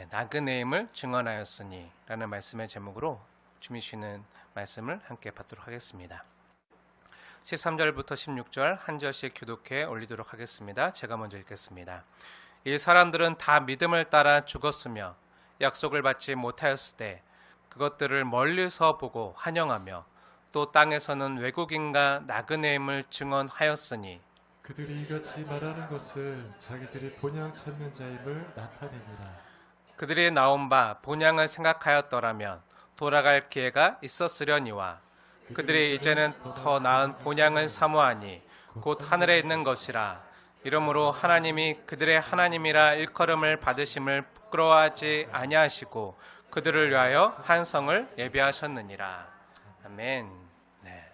나그네임을 증언하였으니 라는 말씀의 제목으로 주미 쉬는 말씀을 함께 받도록 하겠습니다. 13절부터 16절 한 절씩 교독해 올리도록 하겠습니다. 제가 먼저 읽겠습니다. 이 사람들은 다 믿음을 따라 죽었으며 약속을 받지 못하였을 때 그것들을 멀리서 보고 환영하며 또 땅에서는 외국인과 나그네임을 증언하였으니 그들이 이같이 말하는 것은 자기들이 본향 찾는 자임을 나타내니라. 그들이 나온 바 본향을 생각하였더라면 돌아갈 기회가 있었으려니와 그들이 이제는 더 나은 본향을 사모하니 곧 하늘에 있는 것이라. 이러므로 하나님이 그들의 하나님이라 일컬음을 받으심을 부끄러워하지 아니하시고 그들을 위하여 한 성을 예비하셨느니라. 아멘. 네.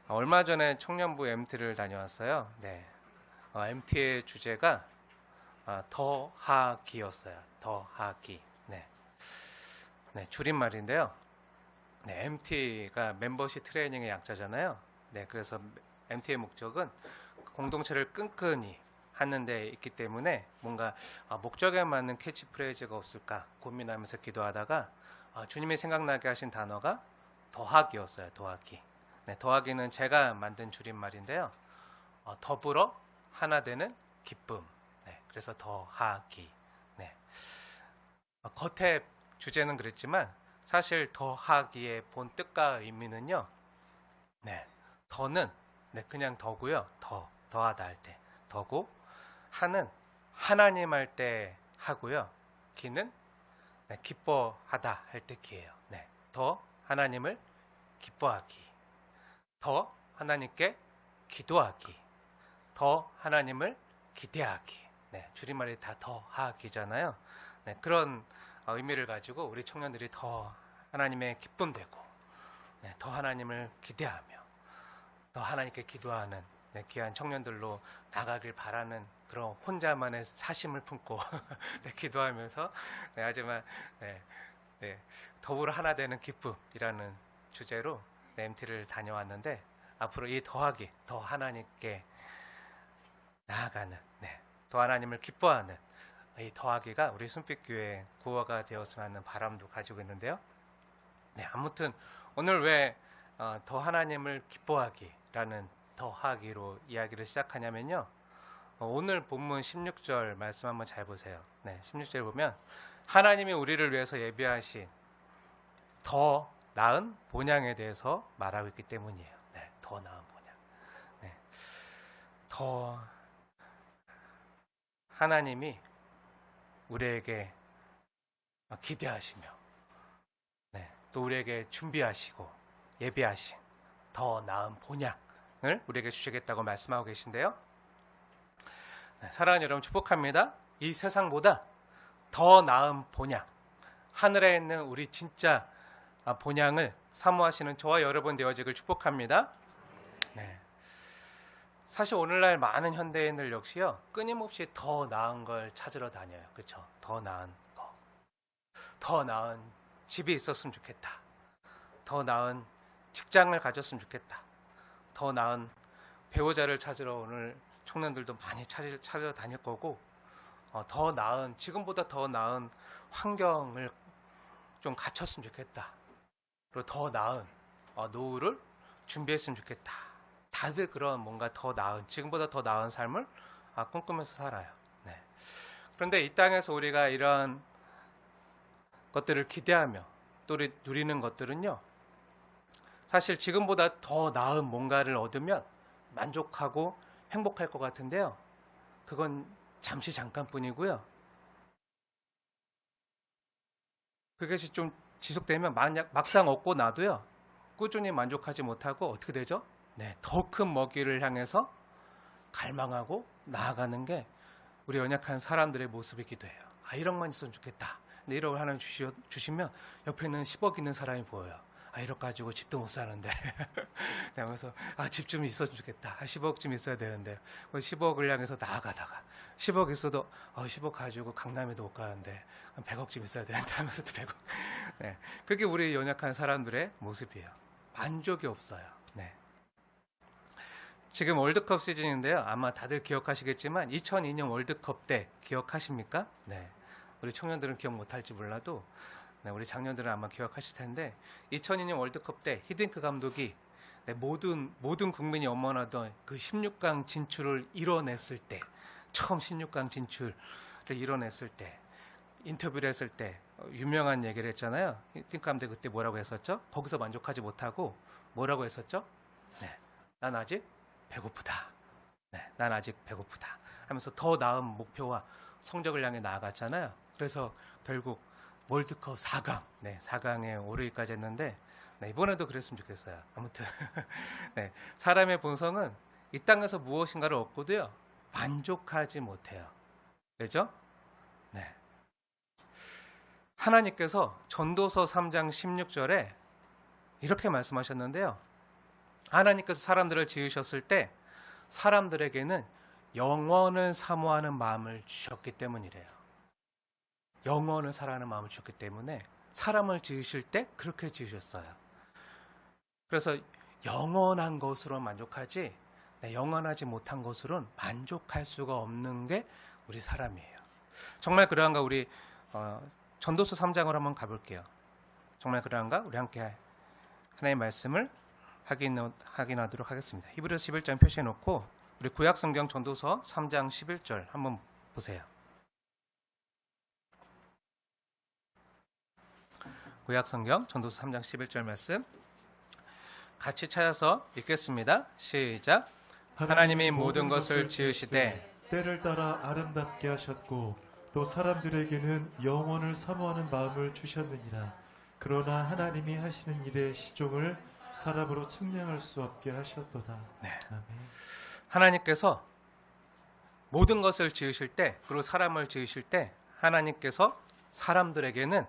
얼마 전에 청년부 MT를 다녀왔어요. 네. MT의 주제가 더하기였어요. 더하기. 네. 네, 줄임말인데요. 네, MT가 멤버십 트레이닝의 약자잖아요. 네, 그래서 MT의 목적은 공동체를 끈끈이 하는 데 있기 때문에 뭔가 목적에 맞는 캐치프레이즈가 없을까 고민하면서 기도하다가 주님이 생각나게 하신 단어가 더하기였어요. 더하기. 네, 더하기는 제가 만든 줄임말인데요. 더불어 하나 되는 기쁨. 네, 그래서 더하기. 네. 겉에 주제는 그랬지만 사실 더하기의 본 뜻과 의미는요. 네, 더는 그냥 더고요. 더하다 할 때 더고, 하는 하나님 할 때 하고요. 기는 기뻐하다 할 때 기예요. 네, 더 하나님을 기뻐하기, 더 하나님께 기도하기, 더 하나님을 기대하기. 네, 줄임말이 다 더하기잖아요. 네, 그런 의미를 가지고 우리 청년들이 더 하나님의 기쁨 되고, 더 하나님을 기대하며 더 하나님께 기도하는 귀한 청년들로 나가길 바라는 그런 혼자만의 사심을 품고 기도하면서 하지만 더불어 하나 되는 기쁨이라는 주제로 MT를 다녀왔는데, 앞으로 이 더하기, 더 하나님께 나아가는, 더 하나님을 기뻐하는 이 더하기가 우리 순빛교회 구호가 되었으면 하는 바람도 가지고 있는데요. 아무튼 오늘 왜 더 하나님을 기뻐하기라는 더하기로 이야기를 시작하냐면요. 오늘 본문 16절 말씀 한번 잘 보세요. 16절 보면 하나님이 우리를 위해서 예비하신 더 나은 본향에 대해서 말하고 있기 때문이에요. 더 나은 본향. 더 하나님이 우리에게 기대하시며 또 우리에게 준비하시고 예비하신 더 나은 본향을 우리에게 주시겠다고 말씀하고 계신데요. 사랑하는 여러분, 축복합니다. 이 세상보다 더 나은 본향, 하늘에 있는 우리 진짜 본향을 사모하시는 저와 여러분 되어지길 축복합니다. 사실 오늘날 많은 현대인들 역시요, 끊임없이 더 나은 걸 찾으러 다녀요. 그렇죠? 더 나은 거, 더 나은 집이 있었으면 좋겠다, 더 나은 직장을 가졌으면 좋겠다, 더 나은 배우자를 찾으러 오늘 청년들도 많이 찾으러 다닐 거고, 더 나은, 지금보다 더 나은 환경을 좀 갖췄으면 좋겠다, 그리고 더 나은 노후를 준비했으면 좋겠다. 다들 그런 뭔가 더 나은, 지금보다 더 나은 삶을 꿈꾸면서 살아요. 그런데 이 땅에서 우리가 이런 것들을 기대하며 또 누리는 것들은요, 사실 지금보다 더 나은 뭔가를 얻으면 만족하고 행복할 것 같은데요, 그건 잠시 잠깐뿐이고요. 그것이 좀 지속되면 막상 얻고 나도요, 꾸준히 만족하지 못하고 어떻게 되죠? 더 큰 먹이를 향해서 갈망하고 나아가는 게 우리 연약한 사람들의 모습이기도 해요. 이런 것만 있으면 좋겠다. 근데 1억을 하나님 주시면 옆에는 10억 있는 사람이 보여요. 1억 가지고 집도 못 사는데. 그래서 집 좀 있었으면 좋겠다. 10억 좀 있어야 되는데. 10억을 향해서 나아가다가 10억 있어도 10억 가지고 강남에도 못 가는데 100억 좀 있어야 되는데 하면서 또 100억. 그게 우리 연약한 사람들의 모습이에요. 만족이 없어요. 지금 월드컵 시즌인데요. 아마 다들 기억하시겠지만 2002년 월드컵 때 기억하십니까? 우리 청년들은 기억 못할지 몰라도 네, 우리 장년들은 아마 기억하실 텐데 2002년 월드컵 때 히딩크 감독이 네, 모든 국민이 염원하던 그 16강 진출을 이뤄냈을 때, 처음 16강 진출을 이뤄냈을 때 인터뷰를 했을 때 유명한 얘기를 했잖아요. 히딩크 감독이 그때 뭐라고 했었죠? 거기서 만족하지 못하고 뭐라고 했었죠? 네, 난 아직 배고프다. 네, 난 아직 배고프다. 하면서 더 나은 목표와 성적을 향해 나아갔잖아요. 그래서 결국 월드컵 4강, 네, 4강에 오르기까지 했는데 네, 이번에도 그랬으면 좋겠어요. 아무튼 네, 사람의 본성은 이 땅에서 무엇인가를 얻고도요 만족하지 못해요. 그렇죠? 네. 하나님께서 전도서 3장 16절에 이렇게 말씀하셨는데요. 하나님께서 사람들을 지으셨을 때 사람들에게는 영원을 사모하는 마음을 주셨기 때문이래요. 영원을 사랑하는 마음을 주셨기 때문에 사람을 지으실 때 그렇게 지으셨어요. 그래서 영원한 것으로 만족하지 영원하지 못한 것으로는 만족할 수가 없는 게 우리 사람이에요. 정말 그러한가? 우리 전도서 3장으로 한번 가볼게요. 정말 그러한가? 우리 함께 하나님의 말씀을 확인하도록 하겠습니다. 히브리서 11장 표시해 놓고 우리 구약성경 전도서 3장 11절 한번 보세요. 구약성경 전도서 3장 11절 말씀 같이 찾아서 읽겠습니다. 시작. 하나님이 모든 것을 지으시되 때를 따라 아름답게 하셨고 또 사람들에게는 영원을 사모하는 마음을 주셨느니라. 그러나 하나님이 하시는 일의 시종을 사람으로 측량할 수 없게 하셨도다. 네. 아멘. 하나님께서 모든 것을 지으실 때 그리고 사람을 지으실 때 하나님께서 사람들에게는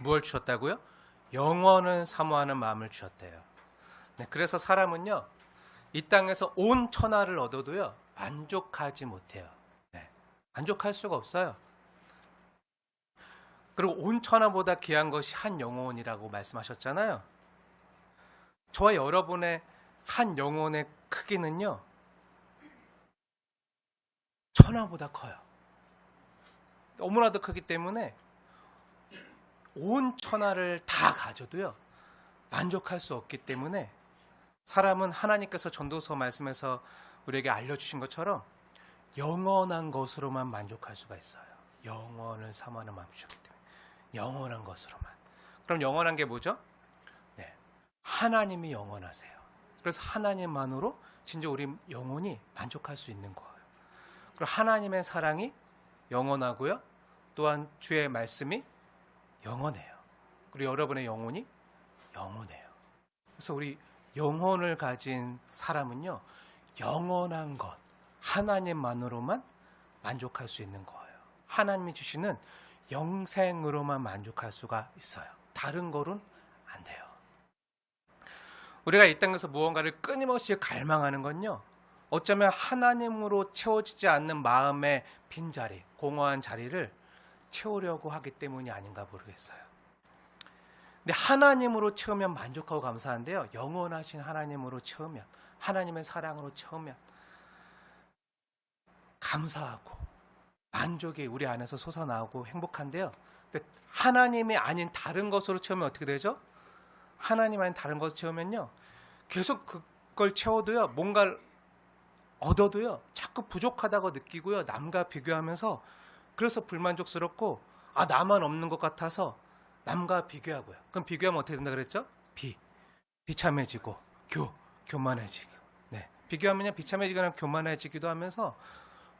무엇을 주셨다고요? 영원을 사모하는 마음을 주셨대요. 네, 그래서 사람은요 이 땅에서 온 천하를 얻어도요 만족하지 못해요. 네, 만족할 수가 없어요. 그리고 온 천하보다 귀한 것이 한 영혼이라고 말씀하셨잖아요. 저와 여러분의 한 영혼의 크기는요 천하보다 커요. 너무나도 크기 때문에 온 천하를 다 가져도요 만족할 수 없기 때문에 사람은 하나님께서 전도서 말씀에서 우리에게 알려주신 것처럼 영원한 것으로만 만족할 수가 있어요. 영원을 사모하는 마음이 주셨기 때문에 영원한 것으로만. 그럼 영원한 게 뭐죠? 네, 하나님이 영원하세요. 그래서 하나님만으로 진짜 우리 영혼이 만족할 수 있는 거예요. 그리고 하나님의 사랑이 영원하고요. 또한 주의 말씀이 영원해요. 그리고 여러분의 영혼이 영원해요. 그래서 우리 영혼을 가진 사람은요 영원한 것 하나님만으로만 만족할 수 있는 거예요. 하나님이 주시는 영생으로만 만족할 수가 있어요. 다른 거로는 안 돼요. 우리가 이 땅에서 무언가를 끊임없이 갈망하는 건요 어쩌면 하나님으로 채워지지 않는 마음의 빈자리, 공허한 자리를 채우려고 하기 때문이 아닌가 모르겠어요. 근데 하나님으로 채우면 만족하고 감사한데요. 영원하신 하나님으로 채우면, 하나님의 사랑으로 채우면 감사하고 만족이 우리 안에서 솟아나오고 행복한데요. 근데 하나님이 아닌 다른 것으로 채우면 어떻게 되죠? 하나님 아닌 다른 것으로 채우면요. 계속 그걸 채워도요. 뭔가를 얻어도요. 자꾸 부족하다고 느끼고요. 남과 비교하면서 그래서 불만족스럽고 나만 없는 것 같아서 남과 비교하고요. 그럼 비교하면 어떻게 된다 그랬죠? 비참해지고 교만해지고. 네. 비교하면요 비참해지거나 교만해지기도 하면서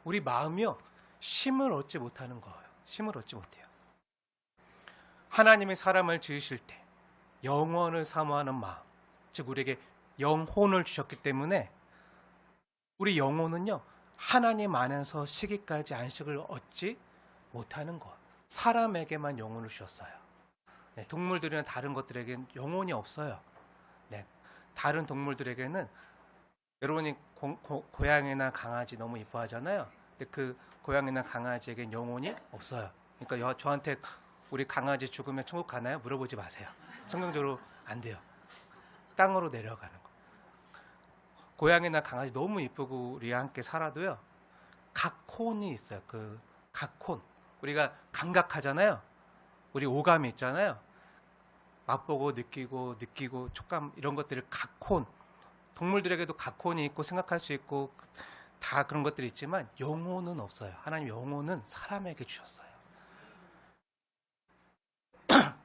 우리 마음이요 쉼을 얻지 못하는 거예요. 쉼을 얻지 못해요. 하나님이 사람을 지으실 때 영원을 사모하는 마음, 즉 우리에게 영혼을 주셨기 때문에 우리 영혼은요 하나님 안에서 쉬기까지 안식을 얻지 못하는 것. 사람에게만 영혼을 주셨어요. 네, 동물들이나 다른 것들에게는 영혼이 없어요. 네, 다른 동물들에게는 여러분이 고양이나 강아지 너무 이뻐하잖아요. 근데 그 고양이나 강아지에게는 영혼이 없어요. 그러니까 저한테 우리 강아지 죽으면 천국 가나요? 물어보지 마세요. 성경적으로 안 돼요. 땅으로 내려가는 거. 고양이나 강아지 너무 이쁘고 우리와 함께 살아도요. 각혼이 있어요. 그 각혼. 우리가 감각하잖아요. 우리 오감이 있잖아요. 맛보고 느끼고 촉감 이런 것들을 각혼, 동물들에게도 각혼이 있고 생각할 수 있고 다 그런 것들이 있지만 영혼은 없어요. 하나님 영혼은 사람에게 주셨어요.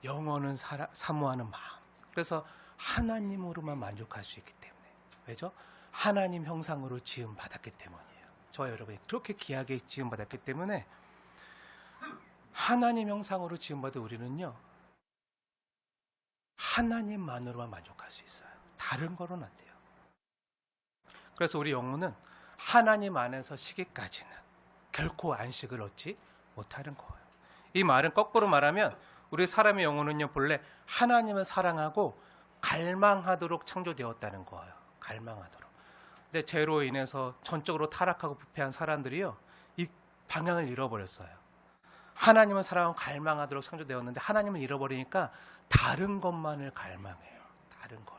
영혼은 사모하는 마음. 그래서 하나님으로만 만족할 수 있기 때문에. 왜죠? 하나님 형상으로 지음 받았기 때문이에요. 저와 여러분이 그렇게 귀하게 지음 받았기 때문에 하나님 형상으로 지음 받은 우리는요, 하나님만으로만 만족할 수 있어요. 다른 거로는 안 돼요. 그래서 우리 영혼은 하나님 안에서 쉬기까지는 결코 안식을 얻지 못하는 거예요. 이 말은 거꾸로 말하면 우리 사람의 영혼은요, 본래 하나님을 사랑하고 갈망하도록 창조되었다는 거예요. 갈망하도록. 근데 죄로 인해서 전적으로 타락하고 부패한 사람들이요, 이 방향을 잃어버렸어요. 하나님을 사랑하고 갈망하도록 창조되었는데 하나님을 잃어버리니까 다른 것만을 갈망해요. 다른 걸.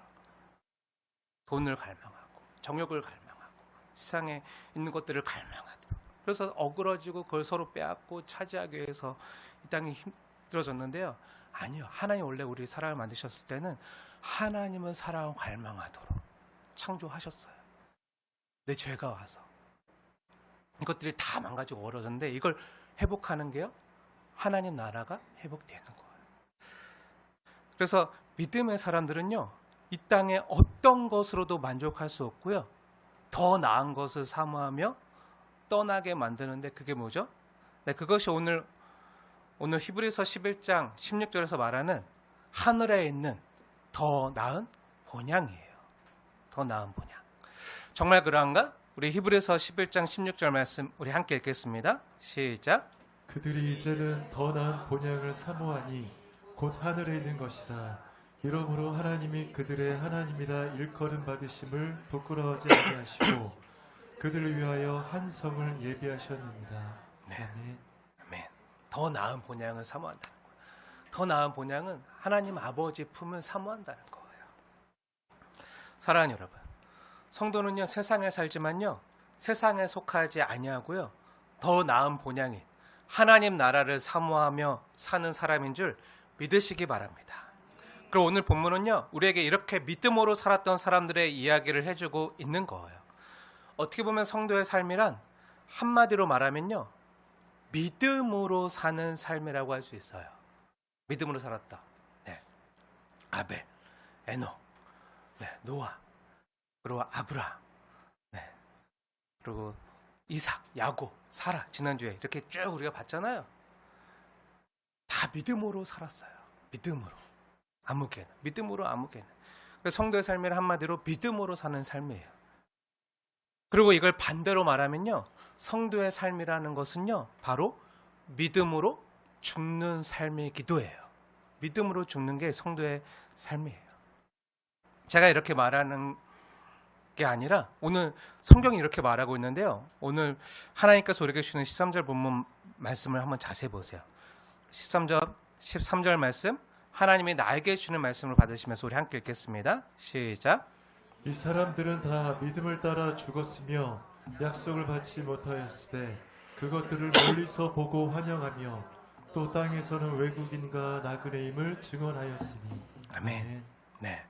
돈을 갈망하고 정욕을 갈망하고 세상에 있는 것들을 갈망하도록. 그래서 어그러지고 그걸 서로 빼앗고 차지하기 위해서 이 땅이 힘들어졌는데요. 아니요. 하나님 원래 우리 사람을 만드셨을 때는 하나님은 사랑하고 갈망하도록 창조하셨어요. 내 죄가 와서 이것들이 다 망가지고 어려졌는데 이걸 회복하는 게요, 하나님 나라가 회복되는 거예요. 그래서 믿음의 사람들은요, 이 땅에 어떤 것으로도 만족할 수 없고요, 더 나은 것을 사모하며 떠나게 만드는데 그게 뭐죠? 네, 그것이 오늘 히브리서 11장 16절에서 말하는 하늘에 있는 더 나은 본향이에요. 더 나은 본향. 정말 그러한가? 우리 히브리서 11장 16절 말씀 우리 함께 읽겠습니다. 시작. 그들이 이제는 더 나은 본향을 사모하니 곧 하늘에 있는 것이라. 이러므로 하나님이 그들의 하나님이라 일컬음 받으심을 부끄러워하지 않게 하시고 그들을 위하여 한 성을 예비하셨느니라. 네. 아멘. 아멘. 더 나은 본향을 사모한다는 거예요. 더 나은 본향은 하나님 아버지 품을 사모한다는 거예요. 사랑하는 여러분, 성도는요, 세상에 살지만요, 세상에 속하지 아니하고요, 더 나은 본향인 하나님 나라를 사모하며 사는 사람인 줄 믿으시기 바랍니다. 그리고 오늘 본문은요, 우리에게 이렇게 믿음으로 살았던 사람들의 이야기를 해주고 있는 거예요. 어떻게 보면 성도의 삶이란 한마디로 말하면요, 믿음으로 사는 삶이라고 할 수 있어요. 믿음으로 살았다. 네. 아벨, 에녹, 네. 노아, 그리고 아브라함, 네. 그리고 이삭, 야곱, 사라, 지난주에 이렇게 쭉 우리가 봤잖아요. 다 믿음으로 살았어요. 믿음으로. 아무개는. 믿음으로 아무개는. 그래서 성도의 삶이란 한마디로 믿음으로 사는 삶이에요. 그리고 이걸 반대로 말하면요, 성도의 삶이라는 것은요, 바로 믿음으로 죽는 삶이기도 해요. 믿음으로 죽는 게 성도의 삶이에요. 제가 이렇게 말하는 게 아니라 오늘 성경이 이렇게 말하고 있는데요, 오늘 하나님께서 우리에게 주는 13절 본문 말씀을 한번 자세히 보세요. 13절 말씀, 하나님이 나에게 주는 말씀을 받으시면서 우리 함께 읽겠습니다. 시작. 이 사람들은 다 믿음을 따라 죽었으며 약속을 받지 못하였으되 그것들을 멀리서 보고 환영하며 또 땅에서는 외국인과 나그네임을 증언하였으니. 아멘. 네.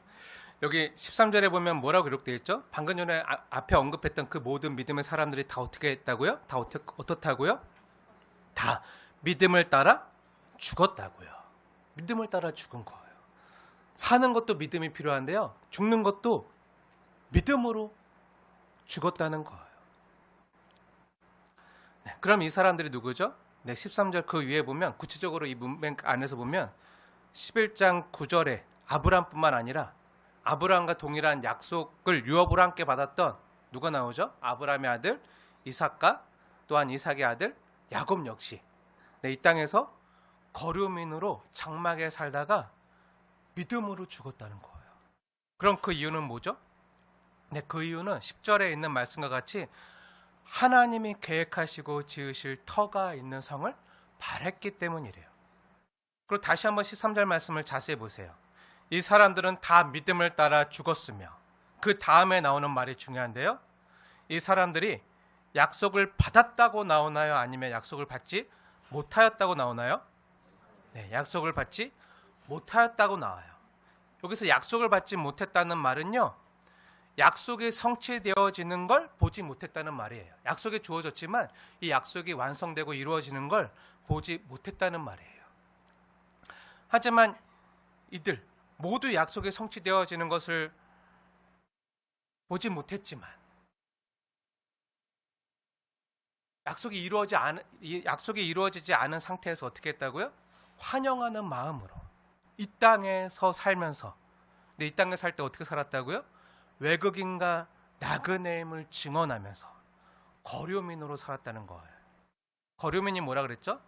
여기 13절에 보면 뭐라고 기록되어 있죠? 방금 전에 앞에 언급했던 그 모든 믿음의 사람들이 다 어떻게 했다고요? 다 어떻다고요? 다 믿음을 따라 죽었다고요. 믿음을 따라 죽은 거예요. 사는 것도 믿음이 필요한데요, 죽는 것도 믿음으로 죽었다는 거예요. 네, 그럼 이 사람들이 누구죠? 네, 13절 그 위에 보면 구체적으로 이 문맥 안에서 보면 11장 9절에 아브라함뿐만 아니라 아브라함과 동일한 약속을 유업으로 함께 받았던 누가 나오죠? 아브라함의 아들 이삭과 또한 이삭의 아들 야곱 역시, 네, 이 땅에서 거류민으로 장막에 살다가 믿음으로 죽었다는 거예요. 그럼 그 이유는 뭐죠? 네, 그 이유는 10절에 있는 말씀과 같이 하나님이 계획하시고 지으실 터가 있는 성을 바랬기 때문이래요. 그리고 다시 한번 13절 말씀을 자세히 보세요. 이 사람들은 다 믿음을 따라 죽었으며, 그 다음에 나오는 말이 중요한데요, 이 사람들이 약속을 받았다고 나오나요? 아니면 약속을 받지 못하였다고 나오나요? 네, 약속을 받지 못하였다고 나와요. 여기서 약속을 받지 못했다는 말은요, 약속이 성취되어지는 걸 보지 못했다는 말이에요. 약속이 주어졌지만 이 약속이 완성되고 이루어지는 걸 보지 못했다는 말이에요. 하지만 이들 모두 약속이 성취되어지는 것을 보지 못했지만 약속이 이루어지지 않은 상태에서 어떻게 했다고요? 환영하는 마음으로 이 땅에서 살면서, 근데 이 땅에 살 때 어떻게 살았다고요? 외국인과 나그네임을 증언하면서 거류민으로 살았다는 거예요. 거류민이 뭐라 그랬죠?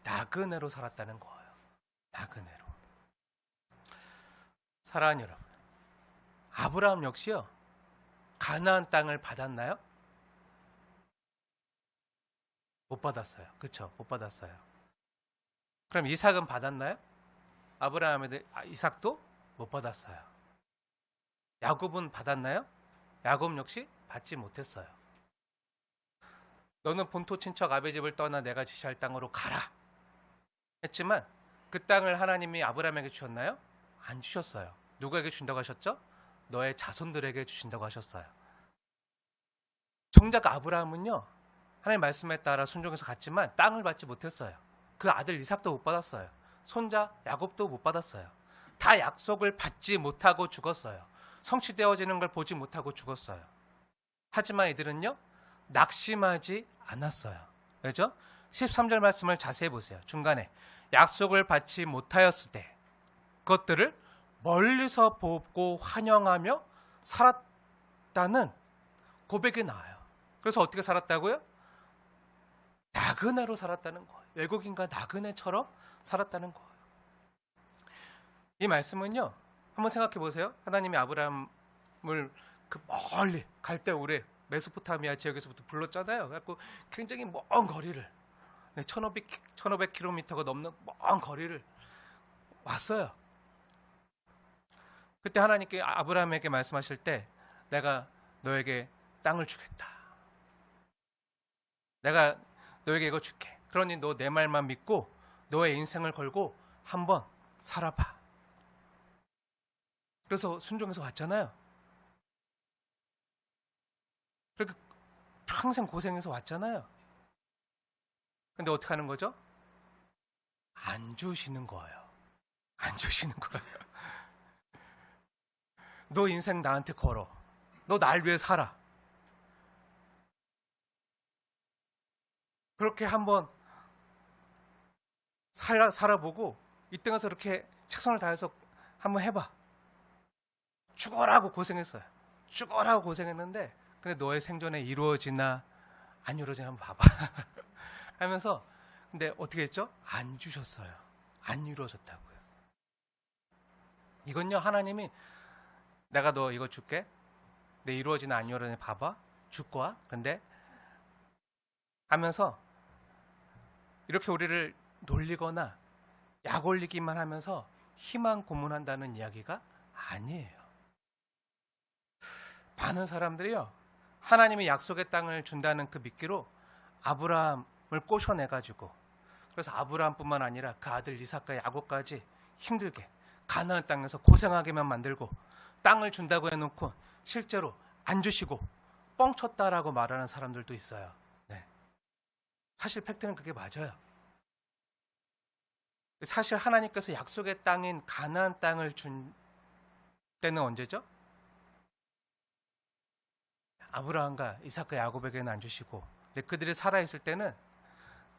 나그네로 살았다는 거예요. 나그네로. 사랑하는 여러분, 아브라함 역시요, 가나안 땅을 받았나요? 못 받았어요. 그렇죠? 못 받았어요. 그럼 이삭은 받았나요? 아브라함의 이삭도 못 받았어요. 야곱은 받았나요? 야곱 역시 받지 못했어요. 너는 본토 친척 아베 집을 떠나 내가 지시할 땅으로 가라 했지만 그 땅을 하나님이 아브라함에게 주셨나요? 안 주셨어요. 누구에게 준다고 하셨죠? 너의 자손들에게 주신다고 하셨어요. 정작 아브라함은요, 하나님 말씀에 따라 순종해서 갔지만 땅을 받지 못했어요. 그 아들 이삭도 못 받았어요. 손자 야곱도 못 받았어요. 다 약속을 받지 못하고 죽었어요. 성취되어지는 걸 보지 못하고 죽었어요. 하지만 이들은요, 낙심하지 않았어요. 왜죠? 13절 말씀을 자세히 보세요. 중간에 약속을 받지 못하였을 때 그것들을 멀리서 보고 환영하며 살았다는 고백이 나와요. 그래서 어떻게 살았다고요? 나그네로 살았다는 거예요. 외국인과 나그네처럼 살았다는 거예요. 이 말씀은요, 한번 생각해 보세요. 하나님이 아브라함을 그 멀리 갈대우레 메소포타미아 지역에서부터 불렀잖아요. 그래서 굉장히 먼 거리를, 1500km가 넘는 먼 거리를 왔어요. 그때 하나님께 아브라함에게 말씀하실 때 내가 너에게 땅을 주겠다. 내가 너에게 이거 줄게. 그러니 너 내 말만 믿고 너의 인생을 걸고 한번 살아봐. 그래서 순종해서 왔잖아요. 그렇게 평생 고생해서 왔잖아요. 근데 어떻게 하는 거죠? 안 주시는 거예요. 안 주시는 거예요. 너 인생 나한테 걸어. 너 날 위해 살아. 그렇게 한번 살아보고 이 땅에서 이렇게 최선을 다해서 한번 해봐. 죽어라고 고생했어요. 죽어라고 고생했는데 근데 너의 생존에 이루어지나 안 이루어지나 한번 봐봐. 하면서 근데 어떻게 했죠? 안 주셨어요. 안 이루어졌다고요. 이건요, 하나님이 내가 너 이거 줄게. 내 이루어지나 안 이루어지나 봐봐. 줄 거야. 근데 하면서 이렇게 우리를 놀리거나 약 올리기만 하면서 희망 고문한다는 이야기가 아니에요. 많은 사람들이요, 하나님이 약속의 땅을 준다는 그 미끼로 아브라함을 꼬셔내가지고, 그래서 아브라함뿐만 아니라 그 아들 이삭과 야곱까지 힘들게 가나안 땅에서 고생하게만 만들고 땅을 준다고 해놓고 실제로 안 주시고 뻥쳤다라고 말하는 사람들도 있어요. 네. 사실 팩트는 그게 맞아요. 사실 하나님께서 약속의 땅인 가나안 땅을 준 때는 언제죠? 아브라함과 이삭과 야곱에게는 안 주시고, 근데 그들이 살아있을 때는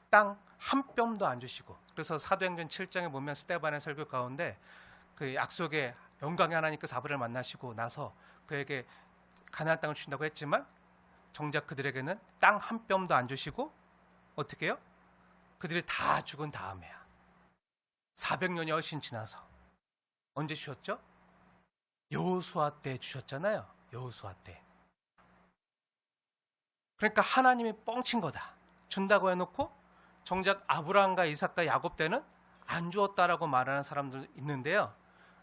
땅 한 뼘도 안 주시고, 그래서 사도행전 7장에 보면 스데반의 설교 가운데 그 약속의 영광의 하나님께서 아브라함을 만나시고 나서 그에게 가나안 땅을 주신다고 했지만 정작 그들에게는 땅 한 뼘도 안 주시고 어떻게 해요? 그들이 다 죽은 다음에야 400년이 훨씬 지나서 언제 주셨죠? 여호수아 때 주셨잖아요. 여호수아 때. 그러니까 하나님이 뻥친 거다. 준다고 해놓고 정작 아브라함과 이삭과 야곱 때는 안 주었다라고 말하는 사람들 있는데요.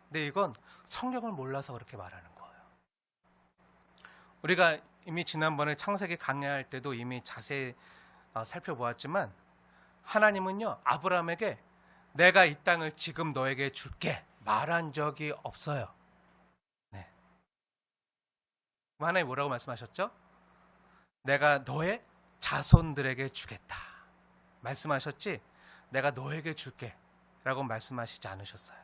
근데 이건 성경을 몰라서 그렇게 말하는 거예요. 우리가 이미 지난번에 창세기 강의할 때도 이미 자세히 살펴보았지만 하나님은요, 아브라함에게 내가 이 땅을 지금 너에게 줄게 말한 적이 없어요. 네. 하나님 뭐라고 말씀하셨죠? 내가 너의 자손들에게 주겠다 말씀하셨지, 내가 너에게 줄게 라고 말씀하시지 않으셨어요.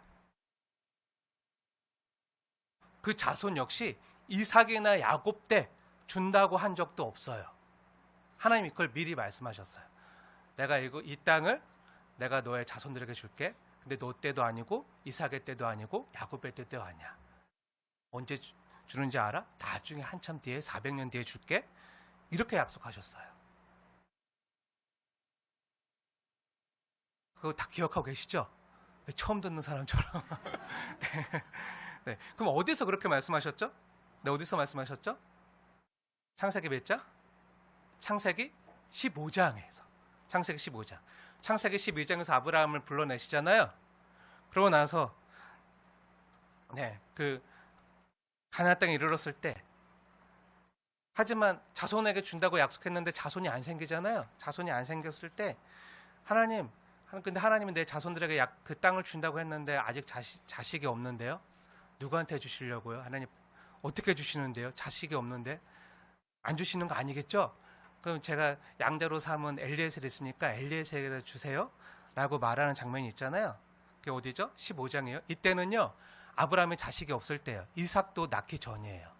그 자손 역시 이삭이나 야곱 때 준다고 한 적도 없어요. 하나님이 그걸 미리 말씀하셨어요. 내가 이 땅을 내가 너의 자손들에게 줄게. 근데 너 때도 아니고 이삭의 때도 아니고 야곱의 때도 아니야. 언제 주는지 알아? 나중에 한참 뒤에 400년 뒤에 줄게. 이렇게 약속하셨어요. 그거 다 기억하고 계시죠? 처음 듣는 사람처럼. 네. 네. 그럼 어디서 그렇게 말씀하셨죠? 네, 어디서 말씀하셨죠? 창세기 몇 장? 창세기 15장에서. 창세기 15장. 창세기 12장에서 아브라함을 불러내시잖아요. 그러고 나서 그 가나안 땅에 이르렀을 때, 하지만 자손에게 준다고 약속했는데 자손이 안 생기잖아요. 자손이 안 생겼을 때 근데 하나님은 내 자손들에게 그 땅을 준다고 했는데 아직 자식이 없는데요. 누구한테 주시려고요? 하나님 어떻게 주시는데요? 자식이 없는데 안 주시는 거 아니겠죠? 그럼 제가 양자로 삼은 엘리에셀이 있으니까 엘리에셀에 주세요 라고 말하는 장면이 있잖아요. 그게 어디죠? 15장이에요. 이때는요, 아브라함이 자식이 없을 때예요. 이삭도 낳기 전이에요.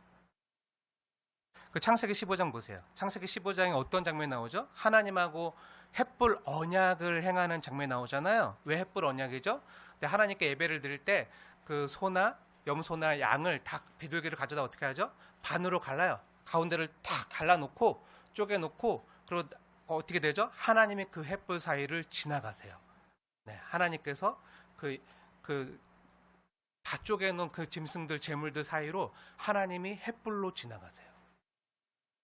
그 창세기 15장 보세요. 창세기 15장에 어떤 장면이 나오죠? 하나님하고 햇불 언약을 행하는 장면이 나오잖아요. 왜 햇불 언약이죠? 근데 하나님께 예배를 드릴 때 그 소나 염소나 양을 닭 비둘기를 가져다 어떻게 하죠? 반으로 갈라요. 가운데를 탁 갈라놓고 쪼개놓고, 그리고 어떻게 되죠? 하나님이 그 햇불 사이를 지나가세요. 네, 하나님께서 다 쪼개놓은 그 짐승들, 재물들 사이로 하나님이 햇불로 지나가세요.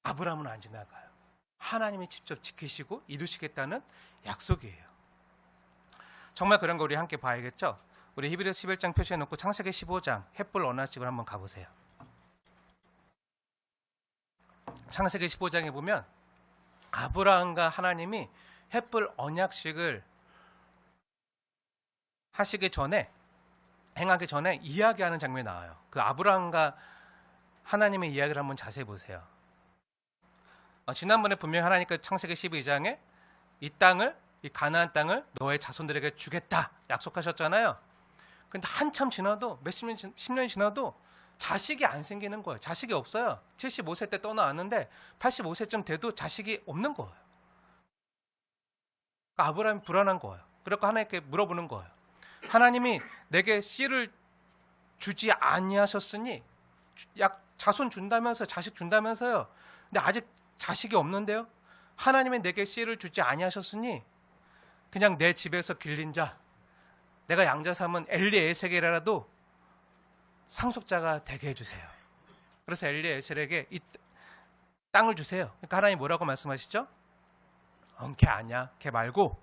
아브라함은 안 지나가요. 하나님이 직접 지키시고 이루시겠다는 약속이에요. 정말 그런 거 우리 함께 봐야겠죠? 우리 히브리서 11장 표시해놓고 창세기 15장 햇불 언약식을 한번 가보세요. 창세기 15장에 보면 아브라함과 하나님이 햇불 언약식을 행하기 전에 이야기하는 장면이 나와요. 그 아브라함과 하나님의 이야기를 한번 자세히 보세요. 지난번에 분명히 하나님께서 창세기 12장에 이 가나안 땅을 너의 자손들에게 주겠다 약속하셨잖아요. 근데 한참 지나도 몇십 년 지나도 자식이 안 생기는 거예요. 자식이 없어요. 75세 때 떠나왔는데 85세쯤 돼도 자식이 없는 거예요. 그러니까 아브라함이 불안한 거예요. 그래서 하나님께 물어보는 거예요. 하나님이 내게 씨를 주지 아니하셨으니 자손 준다면서, 자식 준다면서요. 근데 아직 자식이 없는데요. 하나님이 내게 씨를 주지 아니하셨으니 그냥 내 집에서 길린 자, 내가 양자 삼은 엘리에셀에게라도 상속자가 되게 해주세요. 그래서 엘리에셀에게 이 땅을 주세요. 그러니까 하나님 뭐라고 말씀하시죠? 걔 아니야. 걔 말고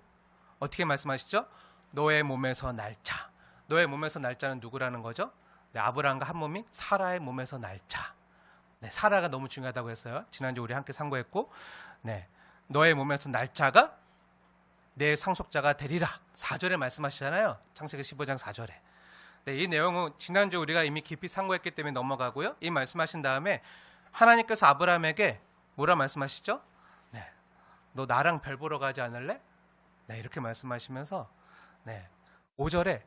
어떻게 말씀하시죠? 너의 몸에서 날자. 너의 몸에서 날자는 누구라는 거죠? 네, 아브라함과 한 몸인 사라의 몸에서 날자. 네, 사라가 너무 중요하다고 했어요. 지난주 우리 함께 상고했고, 네, 너의 몸에서 날자가 내 상속자가 되리라. 4절에 말씀하시잖아요. 창세기 15장 4절에. 네, 이 내용은 지난주 우리가 이미 깊이 상고했기 때문에 넘어가고요. 이 말씀하신 다음에 하나님께서 아브라함에게 뭐라 말씀하시죠? 네, 너 나랑 별 보러 가지 않을래? 네, 이렇게 말씀하시면서 5절에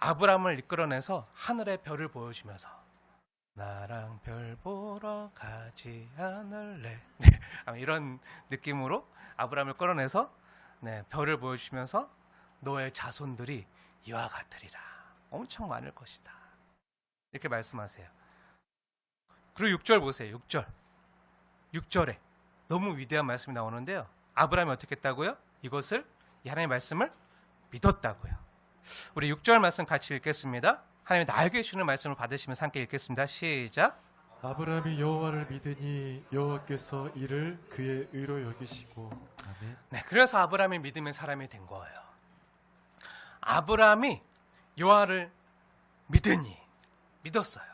아브라함을 이끌어내서 하늘의 별을 보여주면서 나랑 별 보러 가지 않을래? 네, 이런 느낌으로 아브라함을 끌어내서 별을 보여주면서 너의 자손들이 이와 같으리라. 엄청 많을 것이다. 이렇게 말씀하세요. 그리고 6절 보세요. 6절에 너무 위대한 말씀이 나오는데요. 아브라함이 어떻게 했다고요? 이것을, 이 하나님의 말씀을 믿었다고요. 우리 6절 말씀 같이 읽겠습니다. 하나님이 나에게 주는 말씀을 받으시면서 함께 읽겠습니다. 시작. 아브라함이 여호와를 믿으니 여호와께서 이를 그의 의로 여기시고. 아멘. 네, 그래서 아브라함이 믿음의 사람이 된 거예요. 아브라함이 여호와를 믿었어요.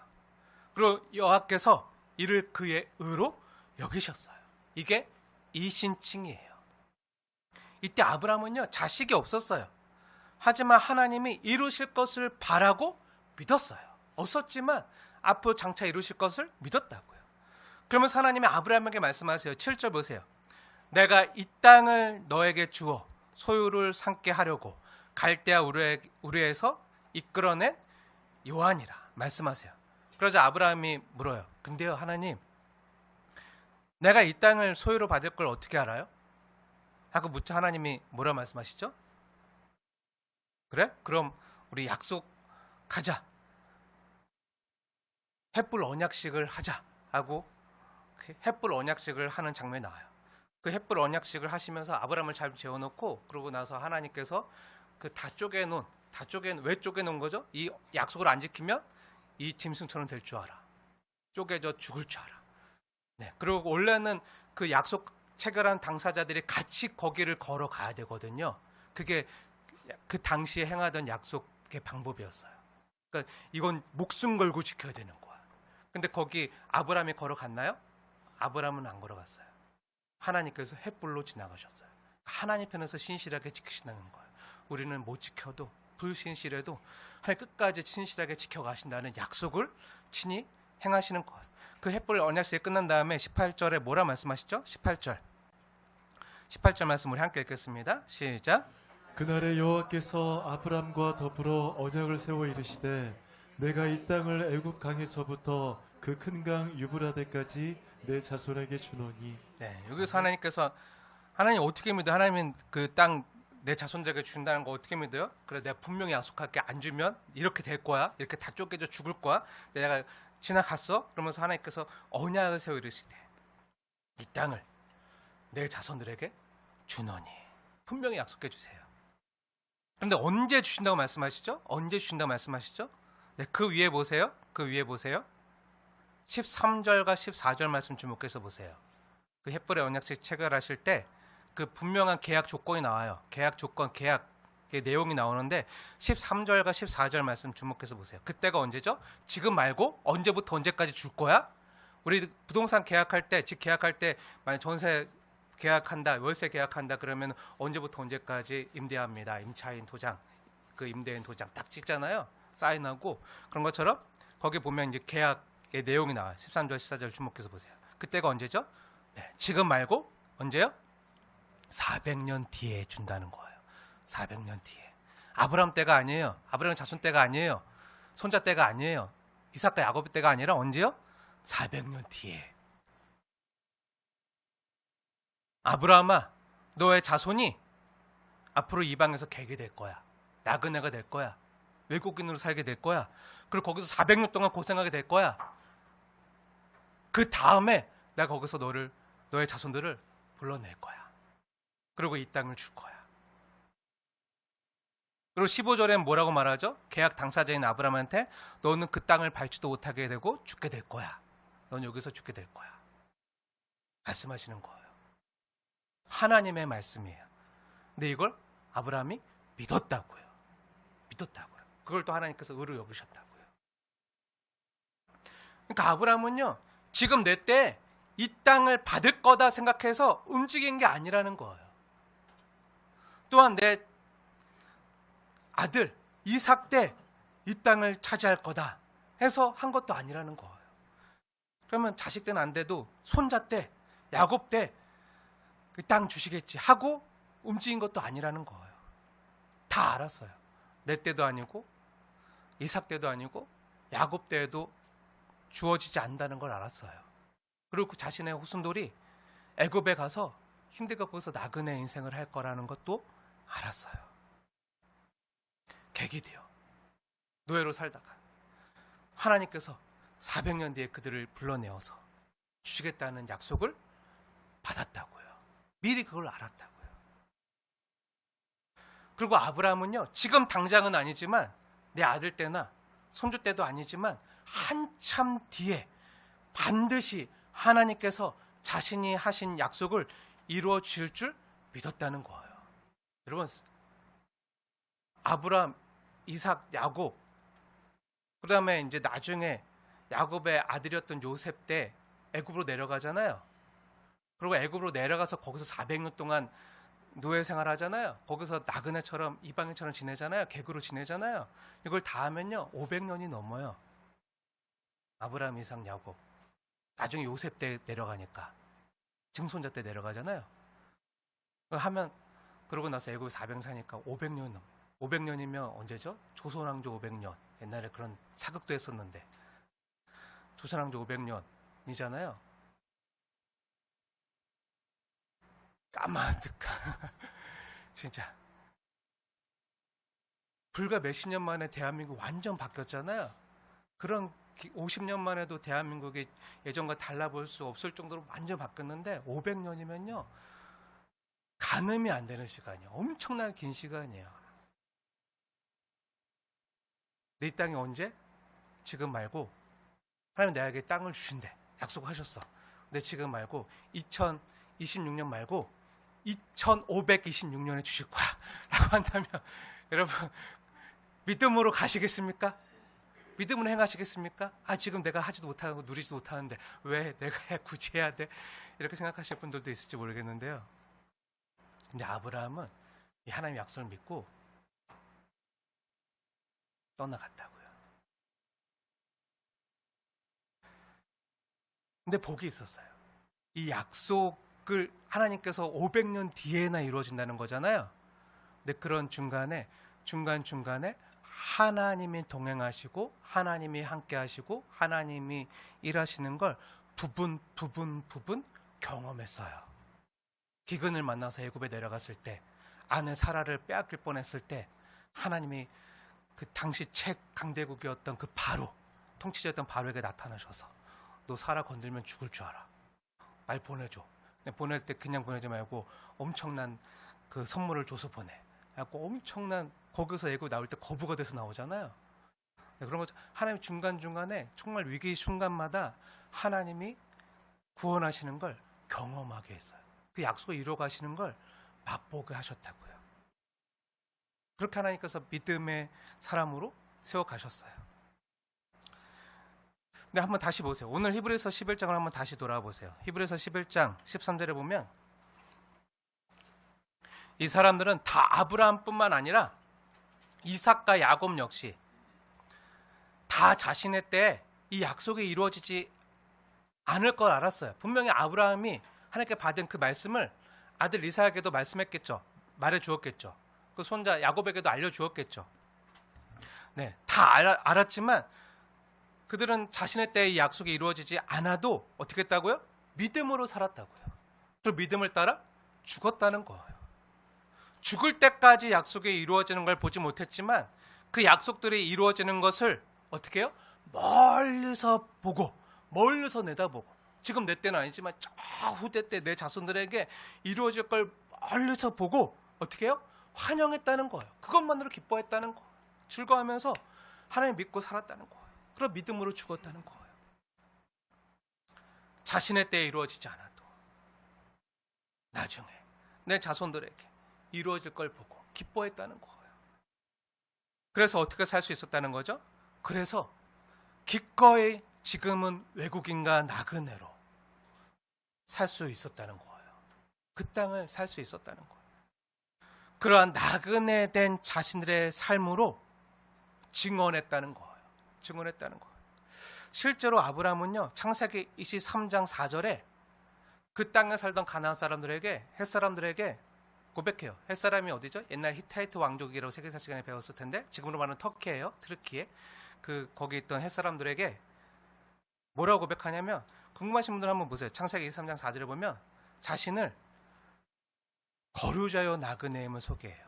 그리고 여호와께서 이를 그의 의로 여기셨어요. 이게 이신칭이에요. 이때 아브라함은요 자식이 없었어요. 하지만 하나님이 이루실 것을 바라고 믿었어요. 없었지만 앞으로 장차 이루실 것을 믿었다고요. 그러면서 하나님이 아브라함에게 말씀하세요. 7절 보세요. 내가 이 땅을 너에게 주어 소유를 삼게 하려고 갈대아 우르에서 이끌어낸 요한이라 말씀하세요. 그러자 아브라함이 물어요. 근데요 하나님, 내가 이 땅을 소유로 받을 걸 어떻게 알아요? 하고 묻자 하나님이 뭐라 말씀하시죠? 그래? 그럼 우리 약속하자. 횃불 언약식을 하자 하고 횃불 언약식을 하는 장면이 나와요. 그 횃불 언약식을 하시면서 아브라함을 잘 재워놓고 그러고 나서 하나님께서 그 왜 쪼개놓은 거죠? 이 약속을 안 지키면 이 짐승처럼 될 줄 알아. 쪼개져 죽을 줄 알아. 네. 그리고 원래는 그 약속 체결한 당사자들이 같이 거기를 걸어가야 되거든요. 그게 그 당시에 행하던 약속의 방법이었어요. 그러니까 이건 목숨 걸고 지켜야 되는 거야. 근데 거기 아브라함이 걸어갔나요? 아브라함은 안 걸어갔어요. 하나님께서 횃불로 지나가셨어요. 하나님 편에서 신실하게 지키신다는 거예요. 우리는 못 지켜도 불신실해도 하나님 끝까지 신실하게 지켜가신다는 약속을 친히 행하시는 거예요. 그 횃불 언약식이 끝난 다음에 18절에 뭐라 말씀하시죠? 18절 말씀 우리 함께 읽겠습니다. 시작. 그날에 여호와께서 아브람과 더불어 언약을 세워 이르시되 내가 이 땅을 애굽 강에서부터 그 큰 강 유브라데까지 내 자손에게 주노니. 네, 여기서 하나님 어떻게 믿어? 하나님은 그 땅 내 자손들에게 준다는 거 어떻게 믿어요? 그래, 내가 분명히 약속할게. 안 주면 이렇게 될 거야. 이렇게 다 쫓겨져 죽을 거야. 내가 지나갔어. 그러면서 하나님께서 언약을 세워 이르시되 이 땅을 내 자손들에게 주노니. 분명히 약속해 주세요. 그런데 언제 주신다고 말씀하시죠? 언제 주신다고 말씀하시죠? 네, 그 위에 보세요. 13절과 14절 말씀 주목해서 보세요. 그 횃불의 언약식 체결하실 때 그 분명한 계약 조건이 나와요. 계약 조건, 계약의 내용이 나오는데 13절과 14절 말씀 주목해서 보세요. 그때가 언제죠? 지금 말고 언제부터 언제까지 줄 거야? 우리 부동산 계약할 때, 집 계약할 때 만약 전세 계약한다, 월세 계약한다 그러면 언제부터 언제까지 임대합니다. 임차인 도장, 그 임대인 도장 딱 찍잖아요. 사인하고. 그런 것처럼 거기 보면 이제 계약의 내용이 나와요. 13절, 14절 주목해서 보세요. 그때가 언제죠? 네, 지금 말고 언제요? 400년 뒤에 준다는 거예요. 400년 뒤에. 아브라함 때가 아니에요. 아브라함 자손 때가 아니에요. 손자 때가 아니에요. 이삭과 야곱 때가 아니라 언제요? 400년 뒤에. 아브라함아, 너의 자손이 앞으로 이방에서 개게 될 거야. 나그네가 될 거야. 외국인으로 살게 될 거야. 그리고 거기서 400년 동안 고생하게 될 거야. 그 다음에 내가 거기서 너의 자손들을 불러낼 거야. 그리고 이 땅을 줄 거야. 그리고 15절엔 뭐라고 말하죠? 계약 당사자인 아브라함한테 너는 그 땅을 밟지도 못하게 되고 죽게 될 거야. 넌 여기서 죽게 될 거야. 말씀하시는 거예요. 하나님의 말씀이에요. 근데 이걸 아브라함이 믿었다고요. 그걸 또 하나님께서 의로 여기셨다고요. 그러니까 아브라함은요, 지금 내 때 이 땅을 받을 거다 생각해서 움직인 게 아니라는 거예요. 또한 내 아들 이삭 때 이 땅을 차지할 거다 해서 한 것도 아니라는 거예요. 그러면 자식 때는 안 돼도 손자 때, 야곱 때 그 땅 주시겠지 하고 움직인 것도 아니라는 거예요. 다 알았어요. 내 때도 아니고 이삭 때도 아니고 야곱 때에도 주어지지 않는다는 걸 알았어요. 그리고 그 자신의 후손들이 애굽에 가서 힘들게 거기서 나그네 인생을 할 거라는 것도 알았어요. 계기되어 노예로 살다가 하나님께서 400년 뒤에 그들을 불러내어서 주시겠다는 약속을 받았다고요. 미리 그걸 알았다고요. 그리고 아브라함은요, 지금 당장은 아니지만 내 아들 때나 손주 때도 아니지만 한참 뒤에 반드시 하나님께서 자신이 하신 약속을 이루어 주실 줄 믿었다는 거예요. 여러분, 아브라함, 이삭, 야곱, 그 다음에 이제 나중에 야곱의 아들이었던 요셉 때 애굽으로 내려가잖아요. 그리고 애굽으로 내려가서 거기서 400년 동안 노예 생활하잖아요. 거기서 나그네처럼 이방인처럼 지내잖아요. 객으로 지내잖아요. 이걸 다 하면요 500년이 넘어요. 아브라함, 이삭, 야곱. 나중에 요셉 때 내려가니까 증손자 때 내려가잖아요. 하면 그러고 나서 애굽에 400 사니까 500년 넘어. 500년이면 언제죠? 조선왕조 500년. 옛날에 그런 사극도 했었는데 조선왕조 500년이잖아요. 까마득한 진짜 불과 몇십 년 만에 대한민국 완전 바뀌었잖아요. 그런 50년 만에도 대한민국이 예전과 달라볼 수 없을 정도로 완전 바뀌었는데 500년이면요 가늠이 안 되는 시간이에요. 엄청나게 긴 시간이에요. 내 땅이 언제? 지금 말고 하나님 내게 땅을 주신대. 약속하셨어. 근데 지금 말고 2026년 말고 2526년에 주실 거야 라고 한다면 여러분 믿음으로 가시겠습니까? 믿음으로 행하시겠습니까? 지금 내가 하지도 못하고 누리지도 못하는데 왜 내가 굳이 해야 돼? 이렇게 생각하실 분들도 있을지 모르겠는데요. 근데 아브라함은 이 하나님의 약속을 믿고 떠나갔다고요. 근데 복이 있었어요. 이 약속을 하나님께서 500년 뒤에나 이루어진다는 거잖아요. 근데 그런 중간에 하나님이 동행하시고 하나님이 함께 하시고 하나님이 일하시는 걸 부분 경험했어요. 기근을 만나서 애굽에 내려갔을 때 아내 사라를 빼앗길 뻔했을 때 하나님이 그 당시 최강대국이었던 그 바로 통치자였던 바로에게 나타나셔서 너 사라 건들면 죽을 줄 알아. 날 보내줘. 보낼 때 그냥 보내지 말고 엄청난 그 선물을 줘서 보내. 그래갖고 엄청난 거기서 애굽 나올 때 거부가 돼서 나오잖아요. 그런 거 하나님 중간중간에 정말 위기 순간마다 하나님이 구원하시는 걸 경험하게 했어요. 그 약속을 이루어가시는 걸 맛보게 하셨다고요. 그렇게 하나님께서 믿음의 사람으로 세워가셨어요. 근데 한번 다시 보세요. 오늘 히브리서 11장을 한번 다시 돌아보세요. 히브리서 11장 13절에 보면 이 사람들은 다 아브라함뿐만 아니라 이삭과 야곱 역시 다 자신의 때에 이 약속이 이루어지지 않을 걸 알았어요. 분명히 아브라함이 하나님께 받은 그 말씀을 아들 이삭에게도 말씀했겠죠. 말해주었겠죠. 그 손자 야곱에게도 알려주었겠죠. 네, 다 알았지만 그들은 자신의 때에 이 약속이 이루어지지 않아도 어떻게 했다고요? 믿음으로 살았다고요. 그리고 믿음을 따라 죽었다는 거예요. 죽을 때까지 약속이 이루어지는 걸 보지 못했지만 그 약속들이 이루어지는 것을 어떻게 해요? 멀리서 보고 멀리서 내다보고 지금 내 때는 아니지만 저 후대 때 내 자손들에게 이루어질 걸 멀리서 보고 어떻게 해요? 환영했다는 거예요. 그것만으로 기뻐했다는 거예요. 즐거워하면서 하나님 믿고 살았다는 거예요. 그럼 믿음으로 죽었다는 거예요. 자신의 때에 이루어지지 않아도 나중에 내 자손들에게 이루어질 걸 보고 기뻐했다는 거예요. 그래서 어떻게 살 수 있었다는 거죠? 그래서 기꺼이 지금은 외국인과 나그네로 살 수 있었다는 거예요. 그 땅을 살 수 있었다는 거예요. 그러한 나그네 된 자신들의 삶으로 증언했다는 거예요. 증언했다는 거예요. 실제로 아브라함은요, 창세기 23장 4절에 그 땅에 살던 가나안 사람들에게, 헷 사람들에게 고백해요. 헷 사람이 어디죠? 옛날 히타이트 왕족이라고 세계사 시간에 배웠을 텐데 지금으로 말하는 터키예요. 트르키에. 거기 있던 헷 사람들에게 뭐라고 고백하냐면, 궁금하신 분들 한번 보세요. 창세기 23장 4절에 보면 자신을 거류자요 나그네임을 소개해요.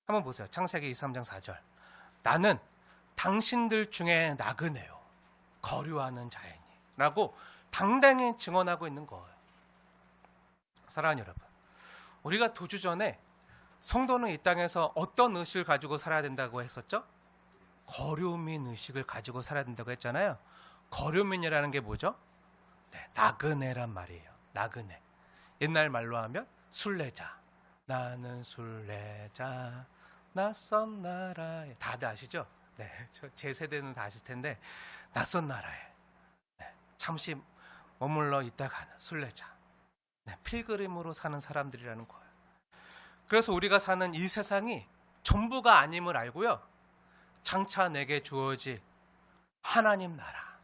한번 보세요. 창세기 23장 4절. 나는 당신들 중에 나그네요. 거류하는 자이니. 라고 당당히 증언하고 있는 거예요. 사랑하는 여러분, 우리가 도주 전에 성도는 이 땅에서 어떤 의식을 가지고 살아야 된다고 했었죠? 거류민 의식을 가지고 살아야 된다고 했잖아요. 거류민이라는 게 뭐죠? 네, 나그네란 말이에요. 나그네. 옛날 말로 하면 순례자. 나는 순례자 낯선 나라에. 다들 아시죠? 네, 제 세대는 다 아실 텐데 낯선 나라에 잠시 머물러 있다 가는 순례자. 필그림으로 사는 사람들이라는 거예요. 그래서 우리가 사는 이 세상이 전부가 아님을 알고요. 장차 내게 주어질 하나님 나라,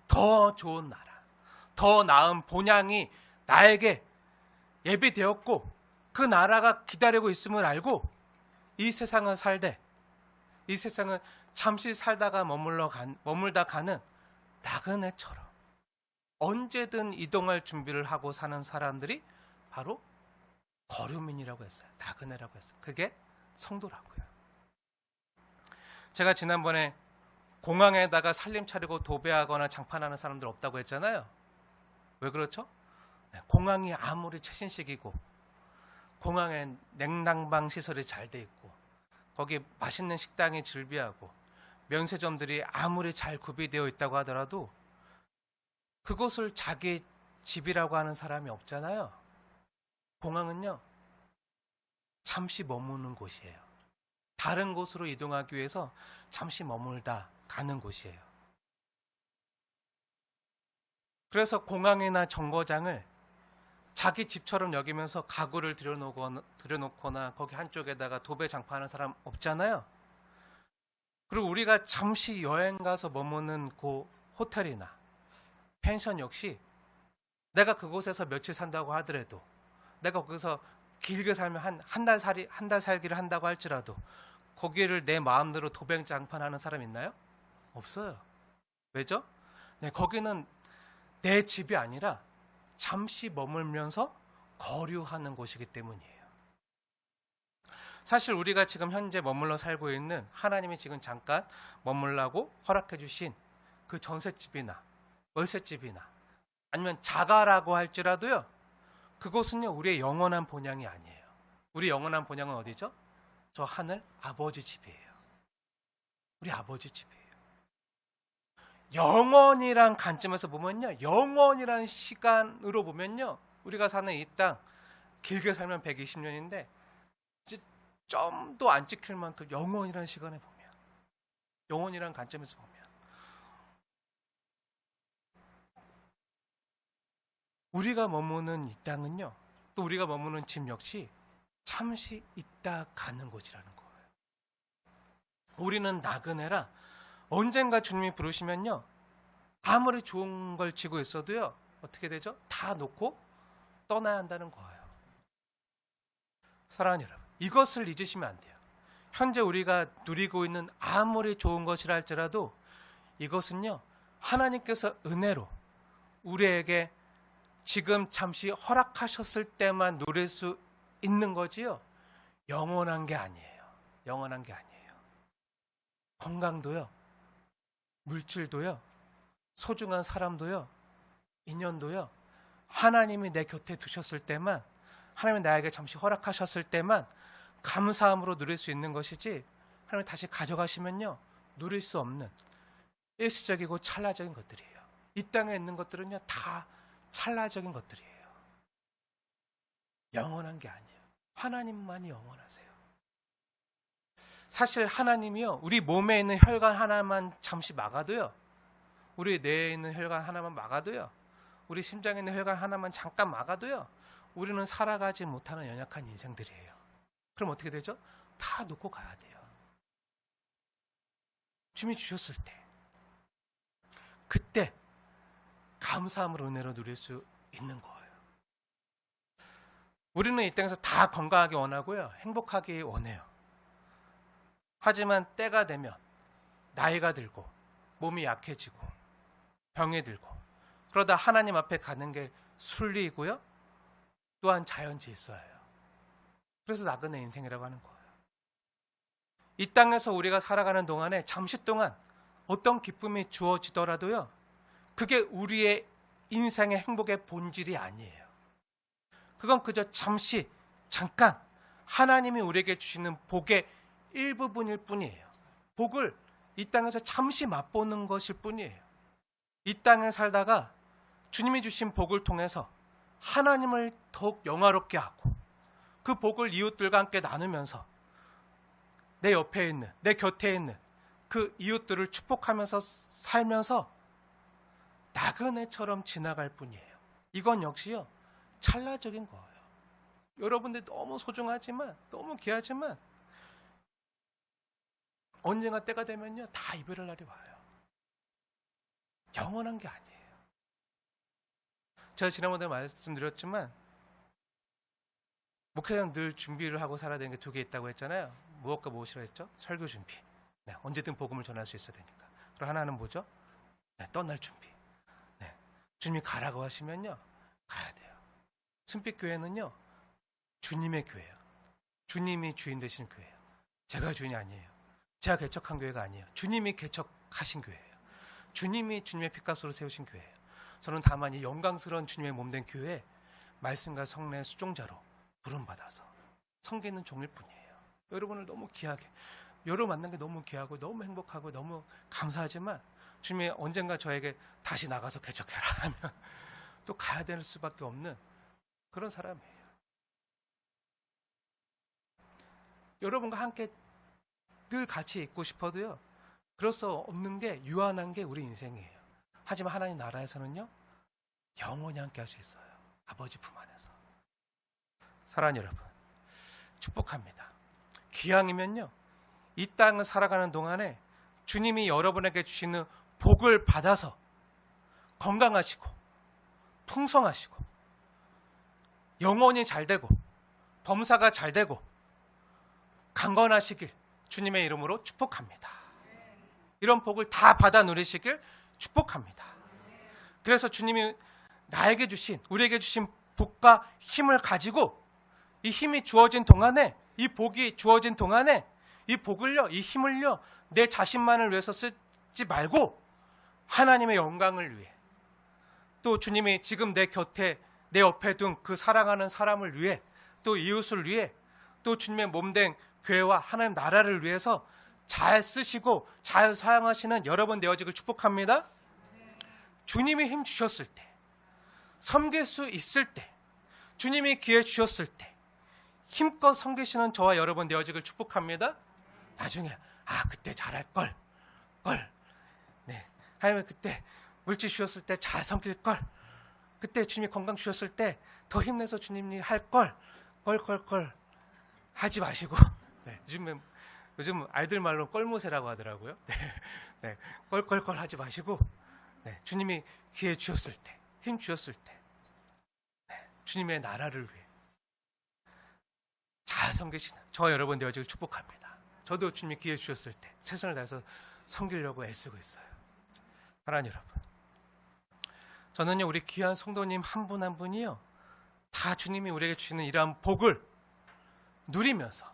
더 좋은 나라, 더 나은 본향이 나에게 예비되었고 그 나라가 기다리고 있음을 알고 이 세상은 살되, 이 세상은 잠시 살다가 머물다 가는 나그네처럼 언제든 이동할 준비를 하고 사는 사람들이 바로 거류민이라고 했어요. 나그네라고 했어요. 그게 성도라고요. 제가 지난번에 공항에다가 살림 차리고 도배하거나 장판하는 사람들 없다고 했잖아요. 왜 그렇죠? 공항이 아무리 최신식이고 공항에 냉난방 시설이 잘 돼 있고 거기 맛있는 식당이 즐비하고 면세점들이 아무리 잘 구비되어 있다고 하더라도 그곳을 자기 집이라고 하는 사람이 없잖아요. 공항은요, 잠시 머무는 곳이에요. 다른 곳으로 이동하기 위해서 잠시 머물다 가는 곳이에요. 그래서 공항이나 정거장을 자기 집처럼 여기면서 가구를 들여놓거나 거기 한쪽에다가 도배 장판하는 사람 없잖아요. 그리고 우리가 잠시 여행 가서 머무는 그 호텔이나 펜션 역시 내가 그곳에서 며칠 산다고 하더라도, 내가 거기서 길게 살면 한 달 살기를 한다고 할지라도 거기를 내 마음대로 도배 장판하는 사람 있나요? 없어요. 왜죠? 네, 거기는 내 집이 아니라 잠시 머물면서 거류하는 곳이기 때문이에요. 사실 우리가 지금 현재 머물러 살고 있는, 하나님이 지금 잠깐 머물라고 허락해 주신 그 전셋집이나 월셋집이나 아니면 자가라고 할지라도요, 그곳은요 우리의 영원한 본향이 아니에요. 우리 영원한 본향은 어디죠? 저 하늘 아버지 집이에요. 우리 아버지 집이에요. 영원이란 관점에서 보면요, 영원이란 시간으로 보면요, 우리가 사는 이 땅 길게 살면 120년인데 좀도 안 찍힐 만큼 영원이란 시간에 보면, 영원이란 관점에서 보면 우리가 머무는 이 땅은요, 또 우리가 머무는 집 역시 잠시 있다 가는 곳이라는 거예요. 우리는 나그네라 언젠가 주님이 부르시면요, 아무리 좋은 걸 쥐고 있어도요, 어떻게 되죠? 다 놓고 떠나야 한다는 거예요. 사랑하는 여러분, 이것을 잊으시면 안 돼요. 현재 우리가 누리고 있는 아무리 좋은 것이라 할지라도 이것은요, 하나님께서 은혜로 우리에게 지금 잠시 허락하셨을 때만 누릴 수 있는 거지요, 영원한 게 아니에요. 영원한 게 아니에요. 건강도요, 물질도요, 소중한 사람도요, 인연도요, 하나님이 내 곁에 두셨을 때만, 하나님이 나에게 잠시 허락하셨을 때만 감사함으로 누릴 수 있는 것이지, 하나님이 다시 가져가시면요 누릴 수 없는 일시적이고 찰나적인 것들이에요. 이 땅에 있는 것들은요 다 찰나적인 것들이에요. 영원한 게 아니에요. 하나님만이 영원하세요. 사실 하나님이요, 우리 몸에 있는 혈관 하나만 잠시 막아도요, 우리 뇌에 있는 혈관 하나만 막아도요, 우리 심장에 있는 혈관 하나만 잠깐 막아도요, 우리는 살아가지 못하는 연약한 인생들이에요. 그럼 어떻게 되죠? 다 놓고 가야 돼요. 주님이 주셨을 때, 그때 감사함으로 은혜로 누릴 수 있는 거예요. 우리는 이 땅에서 다 건강하게 원하고요, 행복하게 원해요. 하지만 때가 되면 나이가 들고 몸이 약해지고 병이 들고 그러다 하나님 앞에 가는 게 순리이고요, 또한 자연질서예요. 그래서 나그네 인생이라고 하는 거예요. 이 땅에서 우리가 살아가는 동안에 잠시 동안 어떤 기쁨이 주어지더라도요, 그게 우리의 인생의 행복의 본질이 아니에요. 그건 그저 잠시, 잠깐 하나님이 우리에게 주시는 복의 일부분일 뿐이에요. 복을 이 땅에서 잠시 맛보는 것일 뿐이에요. 이 땅에 살다가 주님이 주신 복을 통해서 하나님을 더욱 영화롭게 하고 그 복을 이웃들과 함께 나누면서 내 옆에 있는, 내 곁에 있는 그 이웃들을 축복하면서 살면서 나그네처럼 지나갈 뿐이에요. 이건 역시요 찰나적인 거예요. 여러분들이 너무 소중하지만, 너무 귀하지만 언젠가 때가 되면요, 다 이별할 날이 와요. 영원한 게 아니에요. 제가 지난번에 말씀드렸지만 목회자는 늘 준비를 하고 살아야 되는 게 두 개 있다고 했잖아요. 무엇과 무엇이라 했죠? 설교 준비. 네, 언제든 복음을 전할 수 있어야 되니까. 그리고 하나는 뭐죠? 네, 떠날 준비. 네, 주님이 가라고 하시면요, 가야 돼요. 승빛교회는요, 주님의 교회예요. 주님이 주인 되신 교회예요. 제가 주인이 아니에요. 제가 개척한 교회가 아니에요. 주님이 개척하신 교회예요. 주님이 주님의 핏값으로 세우신 교회예요. 저는 다만 이 영광스러운 주님의 몸된 교회에 말씀과 성례의 수종자로 부름받아서 섬기는 종일 뿐이에요. 여러분을 너무 귀하게, 여러분 만난 게 너무 귀하고 너무 행복하고 너무 감사하지만 주님이 언젠가 저에게 다시 나가서 개척해라 하면 또 가야 될 수밖에 없는 그런 사람이에요. 여러분과 함께 늘 같이 있고 싶어도요, 그럴 수 없는 게, 유한한 게 우리 인생이에요. 하지만 하나님 나라에서는요, 영원히 함께 할 수 있어요. 아버지 품 안에서. 사랑하는 여러분, 축복합니다. 기왕이면요, 이 땅을 살아가는 동안에 주님이 여러분에게 주시는 복을 받아서 건강하시고 풍성하시고 영혼이 잘 되고 범사가 잘 되고 강건하시길 주님의 이름으로 축복합니다. 이런 복을 다 받아 누리시길 축복합니다. 그래서 주님이 나에게 주신, 우리에게 주신 복과 힘을 가지고 이 힘이 주어진 동안에, 이 복이 주어진 동안에 이 복을요, 이 힘을요, 내 자신만을 위해서 쓰지 말고 하나님의 영광을 위해, 또 주님이 지금 내 곁에, 내 옆에 둔 그 사랑하는 사람을 위해, 또 이웃을 위해, 또 주님의 몸된 교회와 하나님 나라를 위해서 잘 쓰시고 잘 사용하시는 여러분 되어지길 축복합니다. 주님이 힘 주셨을 때, 섬길 수 있을 때, 주님이 기회 주셨을 때 힘껏 섬기시는 저와 여러분 되어지길 축복합니다. 나중에 그때 잘할 걸, 네, 하나님 그때 물질 주셨을 때 잘 섬길 걸, 그때 주님이 건강 주셨을 때 더 힘내서 주님이 할 걸 하지 마시고, 네, 요즘 아이들 말로 껄무새라고 하더라고요. 네, 껄 하지 마시고, 네, 주님이 기회 주셨을 때, 힘 주셨을 때, 네, 주님의 나라를 위해 잘 섬기시는 저와 여러분 되어지길 축복합니다. 저도 주님이 기회 주셨을 때 최선을 다해서 섬기려고 애쓰고 있어요. 사랑하는 여러분, 저는요, 우리 귀한 성도님 한 분 한 분이요, 다 주님이 우리에게 주시는 이러한 복을 누리면서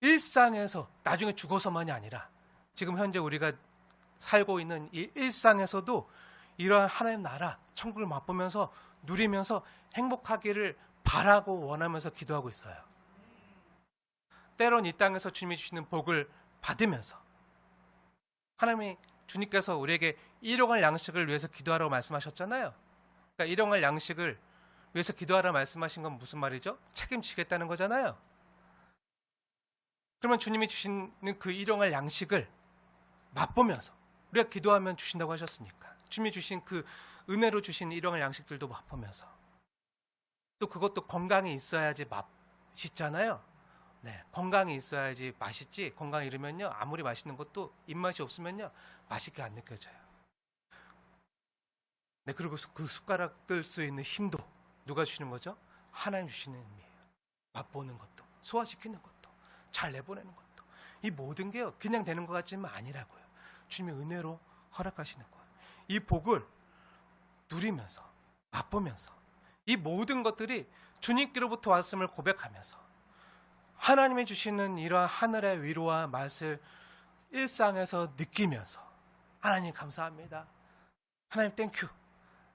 일상에서, 나중에 죽어서만이 아니라 지금 현재 우리가 살고 있는 이 일상에서도 이러한 하나님 나라, 천국을 맛보면서 누리면서 행복하기를 바라고 원하면서 기도하고 있어요. 때론 이 땅에서 주님이 주시는 복을 받으면서, 하나님이, 주님께서 우리에게 일용할 양식을 위해서 기도하라고 말씀하셨잖아요. 그러니까 일용할 양식을 위해서 기도하라고 말씀하신 건 무슨 말이죠? 책임지겠다는 거잖아요. 그러면 주님이 주시는 그 일용할 양식을 맛보면서, 우리가 기도하면 주신다고 하셨으니까 주님이 주신 그 은혜로 주신 일용할 양식들도 맛보면서, 또 그것도 건강이 있어야지 맛있잖아요. 네, 건강이 있어야지 맛있지, 건강이 이르면요, 아무리 맛있는 것도 입맛이 없으면요, 맛있게 안 느껴져요. 네, 그리고 그 숟가락 뜰 수 있는 힘도 누가 주시는 거죠? 하나님 주시는 힘이에요. 맛보는 것도, 소화시키는 것도, 잘 내보내는 것도, 이 모든 게요, 그냥 되는 것 같지만 아니라고요. 주님의 은혜로 허락하시는 거예요. 이 복을 누리면서, 맛보면서, 이 모든 것들이 주님께로부터 왔음을 고백하면서 하나님이 주시는 이러한 하늘의 위로와 맛을 일상에서 느끼면서, 하나님 감사합니다, 하나님 땡큐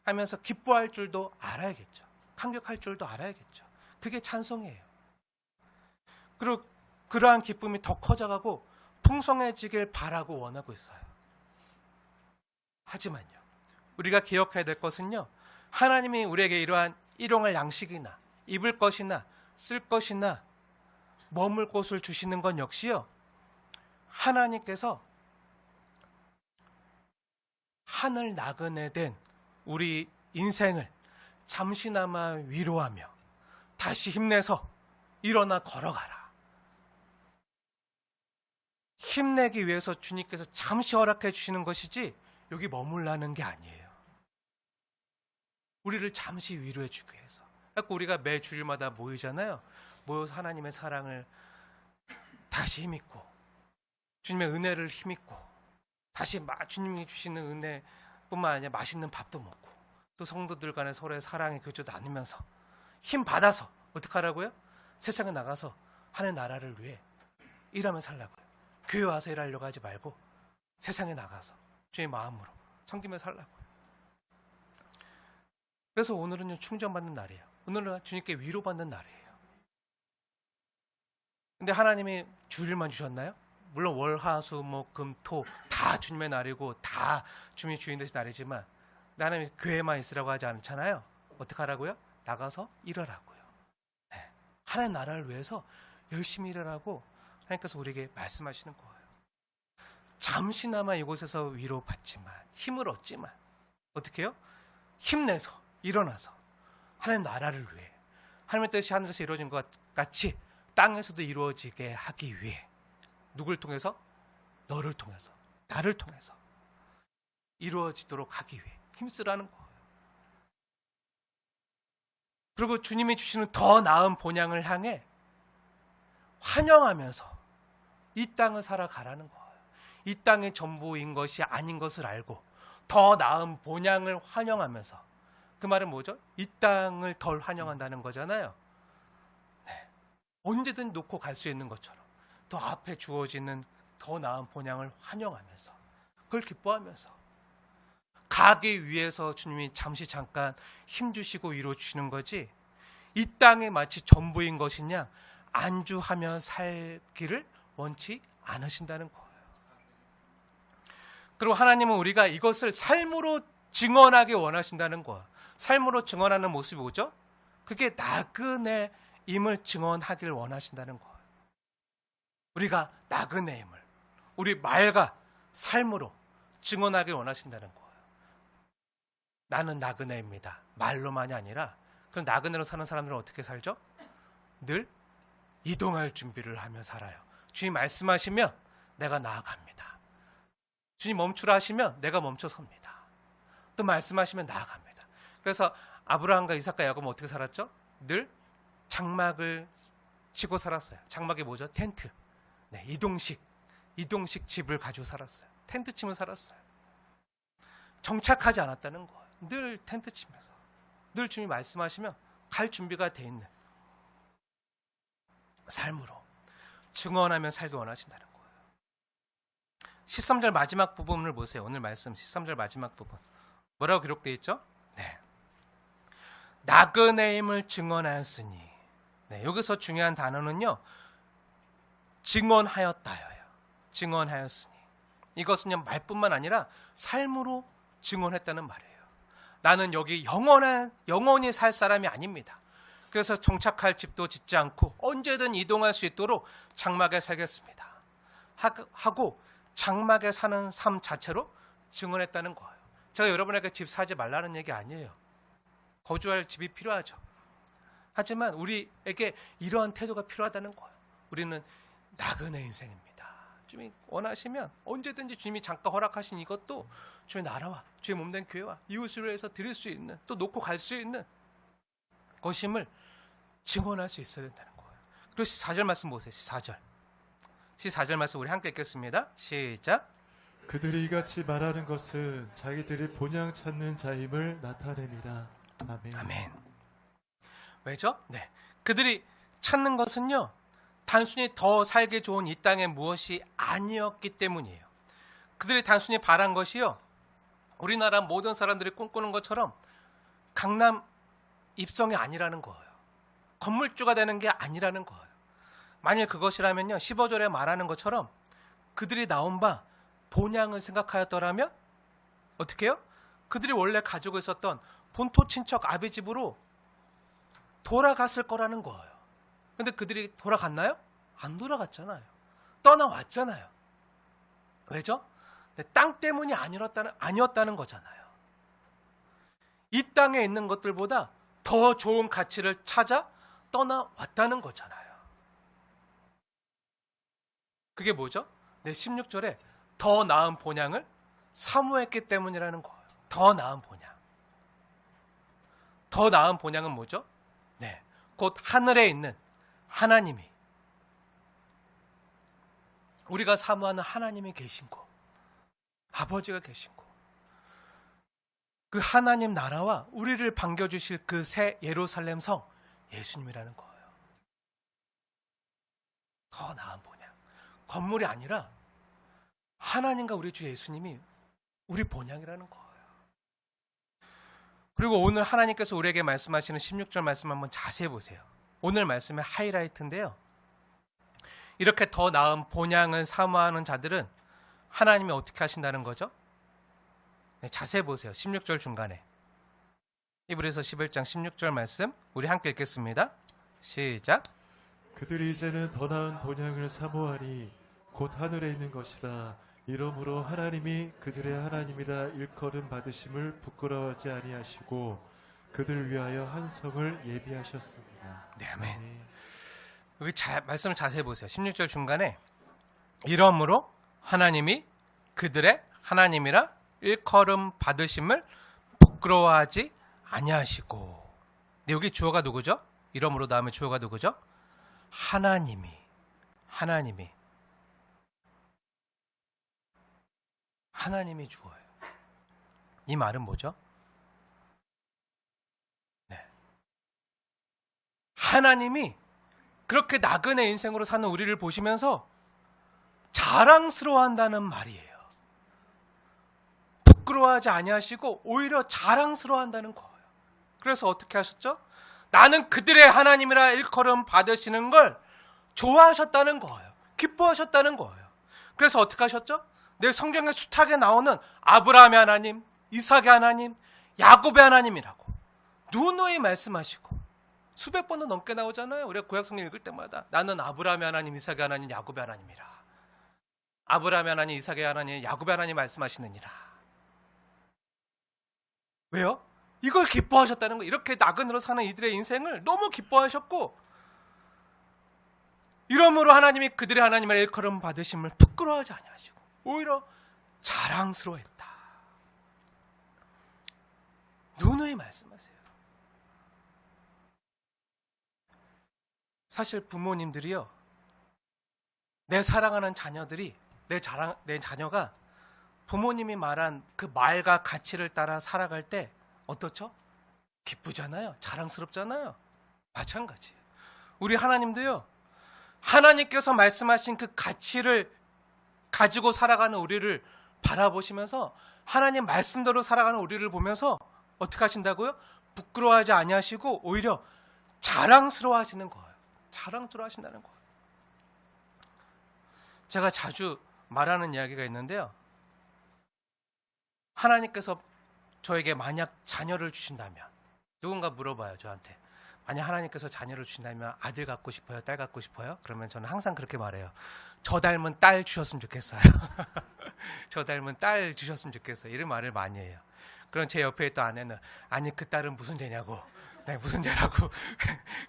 하면서 기뻐할 줄도 알아야겠죠. 감격할 줄도 알아야겠죠. 그게 찬송이에요. 그리고 그러한 기쁨이 더 커져가고 풍성해지길 바라고 원하고 있어요. 하지만요, 우리가 기억해야 될 것은요, 하나님이 우리에게 이러한 일용할 양식이나 입을 것이나 쓸 것이나 머물 곳을 주시는 건 역시요, 하나님께서 하늘 나그네 된 우리 인생을 잠시나마 위로하며 다시 힘내서 일어나 걸어가라. 힘내기 위해서 주님께서 잠시 허락해 주시는 것이지 여기 머물라는 게 아니에요. 우리를 잠시 위로해 주기 위해서. 그래서 우리가 매 주일마다 모이잖아요. 모여서 하나님의 사랑을 다시 힘입고 주님의 은혜를 힘입고 다시 주님이 주시는 은혜뿐만 아니라 맛있는 밥도 먹고 또 성도들 간에 서로의 사랑의 교제 나누면서 힘 받아서 어떻게 하라고요? 세상에 나가서 하나님 나라를 위해 일하며 살라고요. 교회 와서 일하려고 하지 말고 세상에 나가서 주의 마음으로 섬기며 살라고요. 그래서 오늘은 충전받는 날이에요. 오늘은 주님께 위로받는 날이에요. 근데 하나님이 주일만 주셨나요? 물론 월, 화, 수, 목, 금, 토 다 주님의 날이고 다 주님이 주인 되신 날이지만 나는 교회만 있으라고 하지 않잖아요. 어떻게 하라고요? 나가서 일하라고요. 네. 하나님 나라를 위해서 열심히 일하라고 하나님께서 우리에게 말씀하시는 거예요. 잠시나마 이곳에서 위로받지만 힘을 얻지만 어떻게 해요? 힘내서 일어나서 하나님 나라를 위해 하나님의 뜻이 하늘에서 이루어진 것 같이 땅에서도 이루어지게 하기 위해 누굴 통해서? 너를 통해서 나를 통해서 이루어지도록 하기 위해 힘쓰라는 거예요. 그리고 주님이 주시는 더 나은 본향을 향해 환영하면서 이 땅을 살아가라는 거예요. 이 땅의 전부인 것이 아닌 것을 알고 더 나은 본향을 환영하면서 그 말은 뭐죠? 이 땅을 덜 환영한다는 거잖아요. 네. 언제든 놓고 갈 수 있는 것처럼 더 앞에 주어지는 더 나은 본향을 환영하면서 그걸 기뻐하면서 가기 위해서 주님이 잠깐 힘주시고 위로 주시는 거지 이 땅에 마치 전부인 것이냐 안주하며 살기를 원치 않으신다는 거예요. 그리고 하나님은 우리가 이것을 삶으로 증언하기 원하신다는 거예요. 삶으로 증언하는 모습이 뭐죠? 그게 나그네임을 증언하기를 원하신다는 거예요. 우리가 나그네임을 우리 말과 삶으로 증언하기 원하신다는 거예요. 나는 나그네입니다. 말로만이 아니라 그럼 나그네로 사는 사람들은 어떻게 살죠? 늘 이동할 준비를 하며 살아요. 주님 말씀하시면 내가 나아갑니다. 주님 멈추라 하시면 내가 멈춰 섭니다. 또 말씀하시면 나아갑니다. 그래서 아브라함과 이삭과 야곱은 어떻게 살았죠? 늘 장막을 치고 살았어요. 장막이 뭐죠? 텐트. 네, 이동식 집을 가지고 살았어요. 텐트 치며 살았어요. 정착하지 않았다는 거예요. 늘 텐트 치면서 늘 주님이 말씀하시면 갈 준비가 돼 있는 삶으로 증언하며 살기 원하신다는 거예요. 13절 마지막 부분을 보세요. 오늘 말씀 13절 마지막 부분 뭐라고 기록되어 있죠? 네. 나그네임을 증언하였으니 네, 여기서 중요한 단어는요 증언하였다예요. 증언하였으니 이것은요 말뿐만 아니라 삶으로 증언했다는 말이에요. 나는 여기 영원히 살 사람이 아닙니다. 그래서 정착할 집도 짓지 않고 언제든 이동할 수 있도록 장막에 살겠습니다. 하고 장막에 사는 삶 자체로 증언했다는 거예요. 제가 여러분에게 집 사지 말라는 얘기 아니에요. 거주할 집이 필요하죠. 하지만 우리에게 이러한 태도가 필요하다는 거예요. 우리는 나그네 인생입니다. 주님이 원하시면 언제든지 주님이 잠깐 허락하신 이것도 주의 나라와 주의 몸된 교회와 이웃을 위해서 드릴 수 있는 또 놓고 갈 수 있는 것임을 증언할 수 있어야 된다는 거예요. 그리고 14절 말씀 보세요. 14절 말씀 우리 함께 읽겠습니다. 시작. 그들이 이같이 말하는 것은 자기들이 본향 찾는 자임을 나타냅니다. 아멘. 아멘. 왜죠? 네. 그들이 찾는 것은요. 단순히 더 살기 좋은 이 땅에 무엇이 아니었기 때문이에요. 그들이 단순히 바란 것이요. 우리나라 모든 사람들이 꿈꾸는 것처럼 강남 입성이 아니라는 거예요. 건물주가 되는 게 아니라는 거예요. 만일 그것이라면요. 15절에 말하는 것처럼 그들이 나온 바 본향을 생각하였더라면 어떻게 해요? 그들이 원래 가지고 있었던 본토 친척 아비 집으로 돌아갔을 거라는 거예요. 근데 그들이 돌아갔나요? 안 돌아갔잖아요. 떠나왔잖아요. 왜죠? 땅 때문이 아니었다는 거잖아요. 이 땅에 있는 것들보다 더 좋은 가치를 찾아 떠나왔다는 거잖아요. 그게 뭐죠? 네, 16절에 더 나은 본향을 사모했기 때문이라는 거예요. 더 나은 본향. 더 나은 본향은 뭐죠? 네, 곧 하늘에 있는 하나님이, 우리가 사모하는 하나님이 계신 곳, 아버지가 계신 곳, 그 하나님 나라와 우리를 반겨주실 그 새 예루살렘 성 예수님이라는 거예요. 더 나은 본향. 건물이 아니라 하나님과 우리 주 예수님이 우리 본향이라는 거예요. 그리고 오늘 하나님께서 우리에게 말씀하시는 16절 말씀 한번 자세히 보세요. 오늘 말씀의 하이라이트인데요. 이렇게 더 나은 본향을 사모하는 자들은 하나님이 어떻게 하신다는 거죠? 네, 자세히 보세요. 16절 중간에. 히브리서 11장 16절 말씀 우리 함께 읽겠습니다. 시작. 그들이 이제는 더 나은 본향을 사모하니 곧 하늘에 있는 것이라. 이러므로 하나님이 그들의 하나님이라 일컬음 받으심을 부끄러워하지 아니하시고 그들 위하여 한 성을 예비하셨습니다. 네, 아멘. 여기 말씀을 자세히 보세요. 16절 중간에 이러므로 하나님이 그들의 하나님이라 일컬음 받으심을 부끄러워하지 아니하시고. 네, 여기 주어가 누구죠? 이러므로 다음에 주어가 누구죠? 하나님이 주어예요. 이 말은 뭐죠? 네. 하나님이 그렇게 나그네 인생으로 사는 우리를 보시면서 자랑스러워한다는 말이에요. 부끄러워하지 아니하시고 오히려 자랑스러워한다는 거예요. 그래서 어떻게 하셨죠? 나는 그들의 하나님이라 일컬음 받으시는 걸 좋아하셨다는 거예요. 기뻐하셨다는 거예요. 그래서 어떻게 하셨죠? 내 성경에 숱하게 나오는 아브라함의 하나님, 이삭의 하나님, 야곱의 하나님이라고 누누이 말씀하시고 수백 번도 넘게 나오잖아요. 우리가 구약성경 읽을 때마다 나는 아브라함의 하나님, 이삭의 하나님, 야곱의 하나님이라. 아브라함의 하나님, 이삭의 하나님, 야곱의 하나님 말씀하시느니라. 왜요? 이걸 기뻐하셨다는 거예요. 이렇게 나그네로 사는 이들의 인생을 너무 기뻐하셨고, 이러므로 하나님이 그들의 하나님의 일컬음 받으심을 부끄러워하지 아니하시고 오히려 자랑스러워했다. 누누이 말씀하세요. 사실 부모님들이요, 내 사랑하는 자녀들이 내 자녀가 부모님이 말한 그 말과 가치를 따라 살아갈 때 어떻죠? 기쁘잖아요. 자랑스럽잖아요. 마찬가지예요. 우리 하나님도요, 하나님께서 말씀하신 그 가치를 가지고 살아가는 우리를 바라보시면서 하나님 말씀대로 살아가는 우리를 보면서 어떻게 하신다고요? 부끄러워하지 아니하시고 오히려 자랑스러워하시는 거예요. 자랑스러워하신다는 거예요. 제가 자주 말하는 이야기가 있는데요. 하나님께서 저에게 만약 자녀를 주신다면, 누군가 물어봐요, 저한테. 만약 하나님께서 자녀를 주신다면 아들 갖고 싶어요? 딸 갖고 싶어요? 그러면 저는 항상 그렇게 말해요. 저 닮은 딸 주셨으면 좋겠어요. 저 닮은 딸 주셨으면 좋겠어요. 이런 말을 많이 해요. 그럼 제 옆에 있던 아내는, 아니 그 딸은 무슨 죄냐고, 네, 무슨 죄라고,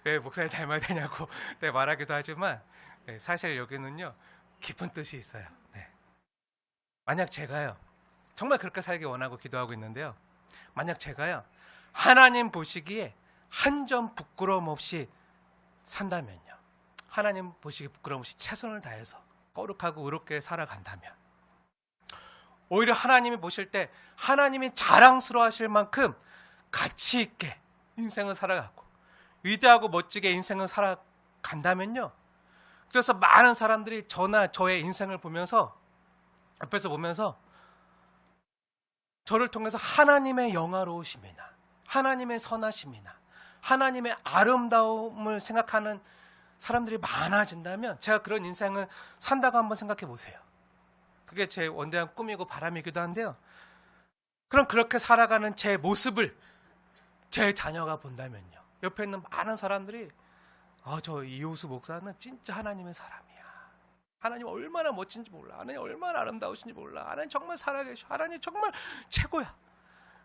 왜 목사님 닮아야 되냐고 네, 말하기도 하지만, 네, 사실 여기는요 깊은 뜻이 있어요. 네. 만약 제가요, 정말 그렇게 살기 원하고 기도하고 있는데요, 만약 제가요 하나님 보시기에 한 점 부끄러움 없이 산다면요, 하나님 보시기에 부끄러움 없이 최선을 다해서 거룩하고 의롭게 살아간다면, 오히려 하나님이 보실 때 하나님이 자랑스러워하실 만큼 가치 있게 인생을 살아가고 위대하고 멋지게 인생을 살아간다면요, 그래서 많은 사람들이 저나 저의 인생을 보면서, 옆에서 보면서 저를 통해서 하나님의 영화로우심이나 하나님의 선하심이나 하나님의 아름다움을 생각하는 사람들이 많아진다면, 제가 그런 인생을 산다고 한번 생각해 보세요. 그게 제 원대한 꿈이고 바람이기도 한데요, 그럼 그렇게 살아가는 제 모습을 제 자녀가 본다면요, 옆에 있는 많은 사람들이 저 이호수 목사는 진짜 하나님의 사람이야. 하나님 얼마나 멋진지 몰라. 하나님 얼마나 아름다우신지 몰라. 하나님 정말 살아계셔. 하나님 정말 최고야.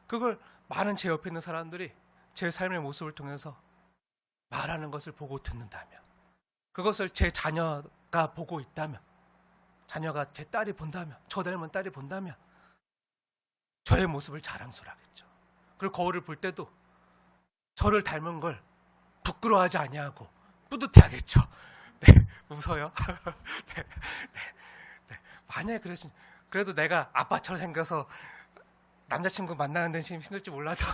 그걸 많은 제 옆에 있는 사람들이 제 삶의 모습을 통해서 말하는 것을 보고 듣는다면, 그것을 제 자녀가 보고 있다면, 자녀가 제 딸이 본다면, 저 닮은 딸이 본다면 저의 모습을 자랑스러워하겠죠. 그리고 거울을 볼 때도 저를 닮은 걸 부끄러워하지 아니하고 뿌듯해하겠죠. 네, 웃어요. 네, 네, 네. 만약에 그래도 내가 아빠처럼 생겨서 남자친구 만나는 데 힘들지 몰라도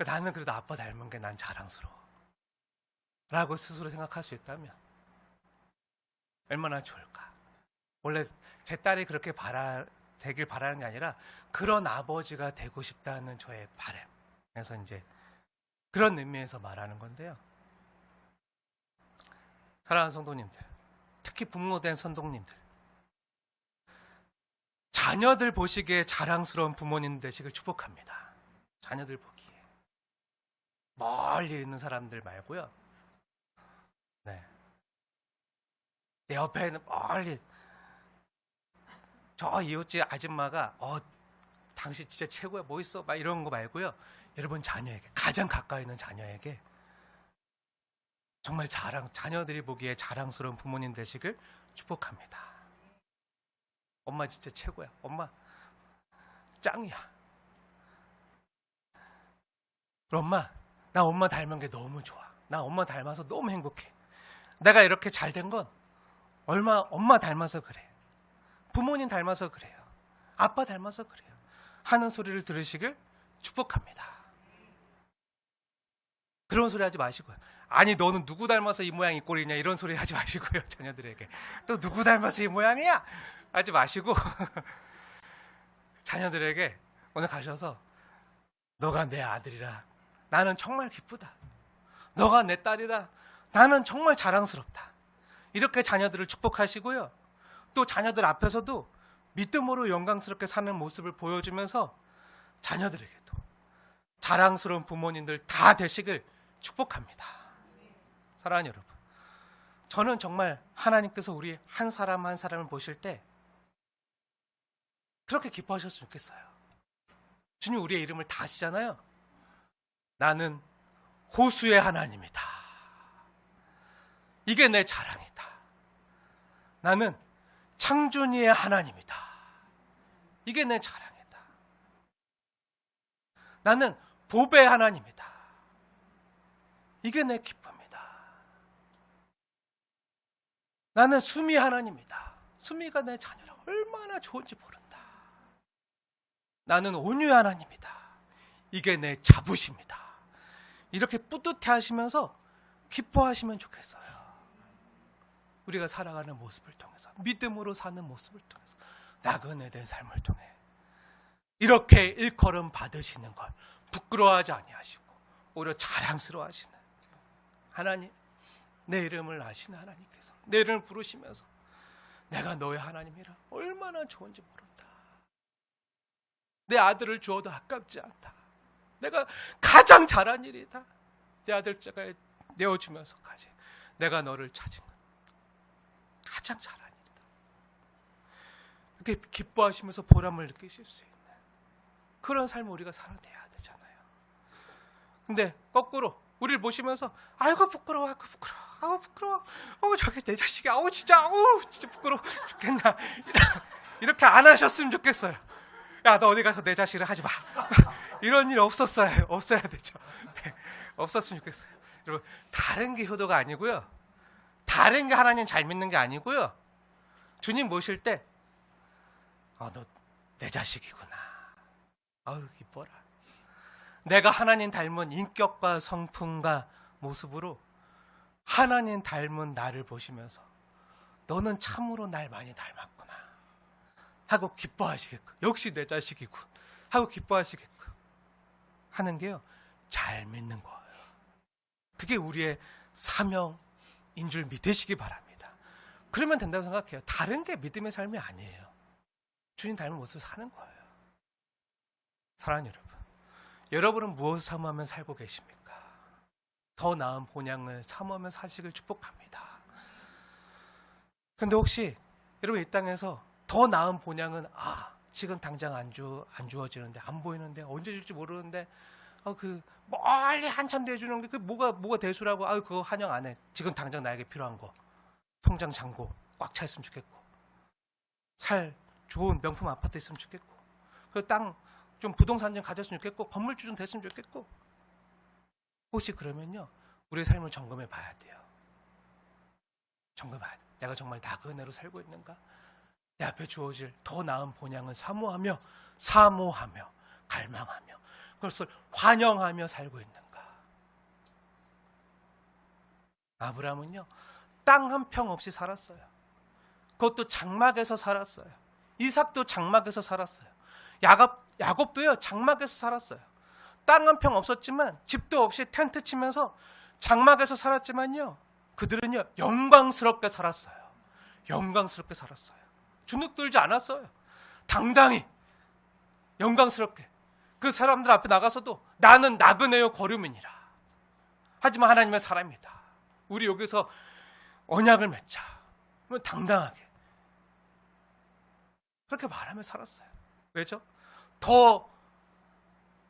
나는 그래도 아빠 닮은 게 난 자랑스러워 라고 스스로 생각할 수 있다면 얼마나 좋을까. 원래 제 딸이 그렇게 되길 바라는 게 아니라 그런 아버지가 되고 싶다는 저의 바람. 그래서 이제 그런 의미에서 말하는 건데요. 사랑하는 성도님들, 특히 부모된 성도님들, 자녀들 보시기에 자랑스러운 부모님 되시길 축복합니다. 자녀들 보기에 멀리 있는 사람들 말고요. 네. 내 옆에 있는 멀리 저 이웃집 아줌마가 당신 진짜 최고야, 뭐 있어? 막 이런 거 말고요. 여러분 자녀에게, 가장 가까이 있는 자녀에게 정말 자녀들이 보기에 자랑스러운 부모님 되시길 축복합니다. 엄마 진짜 최고야. 엄마 짱이야. 엄마, 나 엄마 닮은 게 너무 좋아. 나 엄마 닮아서 너무 행복해. 내가 이렇게 잘 된 건 엄마 닮아서 그래. 부모님 닮아서 그래요. 아빠 닮아서 그래요. 하는 소리를 들으시길 축복합니다. 그런 소리 하지 마시고요. 아니 너는 누구 닮아서 이 모양 이 꼴이냐, 이런 소리 하지 마시고요. 자녀들에게 또 누구 닮아서 이 모양이야 하지 마시고 자녀들에게 오늘 가셔서 너가 내 아들이라 나는 정말 기쁘다. 너가 내 딸이라 나는 정말 자랑스럽다. 이렇게 자녀들을 축복하시고요. 또 자녀들 앞에서도 믿음으로 영광스럽게 사는 모습을 보여주면서 자녀들에게도 자랑스러운 부모님들 다 되시길 축복합니다. 사랑하는 여러분, 저는 정말 하나님께서 우리 한 사람 한 사람을 보실 때 그렇게 기뻐하셨으면 좋겠어요. 주님 우리의 이름을 다 아시잖아요. 나는 호수의 하나님이다. 이게 내 자랑이다. 나는 창준이의 하나님이다. 이게 내 자랑이다. 나는 보배의 하나님이다. 이게 내 기쁨이다. 나는 수미 하나님이다. 수미가 내 자녀라 얼마나 좋은지 모른다. 나는 온유의 하나님이다. 이게 내 자부심이다. 이렇게 뿌듯해 하시면서 기뻐하시면 좋겠어요. 우리가 살아가는 모습을 통해서, 믿음으로 사는 모습을 통해서, 나그네된 삶을 통해 이렇게 일컬음 받으시는 걸 부끄러워하지 아니하시고 오히려 자랑스러워하시는 하나님, 내 이름을 아시는 하나님께서 내 이름을 부르시면서 내가 너의 하나님이라 얼마나 좋은지 모른다. 내 아들을 주어도 아깝지 않다. 내가 가장 잘한 일이다. 내 아들자가 내어주면서까지 내가 너를 찾은 것 가장 잘한 일이다. 이렇게 기뻐하시면서 보람을 느끼실 수 있는 그런 삶을 우리가 살아내야 되잖아요. 근데 거꾸로 우리를 보시면서 아이고 부끄러워, 아이고 부끄러워, 아우 부끄러워, 저게 내 자식이, 진짜 부끄러워 죽겠나. 이렇게 안 하셨으면 좋겠어요. 야, 너 어디 가서 내 자식을 하지 마. 이런 일 없어야 되죠. 네, 없었으면 좋겠어요. 여러분, 다른 게 효도가 아니고요. 다른 게 하나님 잘 믿는 게 아니고요. 주님 모실 때, 너 내 자식이구나. 아유, 이뻐라. 내가 하나님 닮은 인격과 성품과 모습으로 하나님 닮은 나를 보시면서 너는 참으로 날 많이 닮았구나 하고 기뻐하시게끔, 역시 내 자식이군 하고 기뻐하시게끔 하는 게요, 잘 믿는 거예요. 그게 우리의 사명인 줄 믿으시기 바랍니다. 그러면 된다고 생각해요. 다른 게 믿음의 삶이 아니에요. 주님 닮은 모습을 사는 거예요. 사랑하는 여러분, 여러분은 무엇을 사모하며 살고 계십니까? 더 나은 본향을 사모하며 사시길 축복합니다. 그런데 혹시 여러분 이 땅에서 더 나은 본향은 지금 당장 안 주어지는데, 안 보이는데, 언제 줄지 모르는데, 그 멀리 한참 대주는 게 그 뭐가 대수라고. 그거 환영 안 해. 지금 당장 나에게 필요한 거, 통장 잔고 꽉 차 있으면 좋겠고, 살 좋은 명품 아파트 있으면 좋겠고, 그 땅 좀 부동산 좀 가졌으면 좋겠고, 건물주 좀 됐으면 좋겠고. 혹시 그러면요, 우리의 삶을 점검해 봐야 돼요. 점검해 봐야 돼. 내가 정말 나그 은혜로 살고 있는가? 내 앞에 주어질 더 나은 본향을 사모하며 갈망하며 그것을 환영하며 살고 있는가? 아브라함은요, 땅 한 평 없이 살았어요. 그것도 장막에서 살았어요. 이삭도 장막에서 살았어요. 야곱도요, 장막에서 살았어요. 땅 한 평 없었지만, 집도 없이 텐트 치면서 장막에서 살았지만요, 그들은요 영광스럽게 살았어요. 영광스럽게 살았어요. 주눅들지 않았어요. 당당히 영광스럽게 그 사람들 앞에 나가서도 나는 나그네요 거류민이라. 하지만 하나님의 사람이다. 우리 여기서 언약을 맺자. 당당하게 그렇게 말하며 살았어요. 왜죠? 더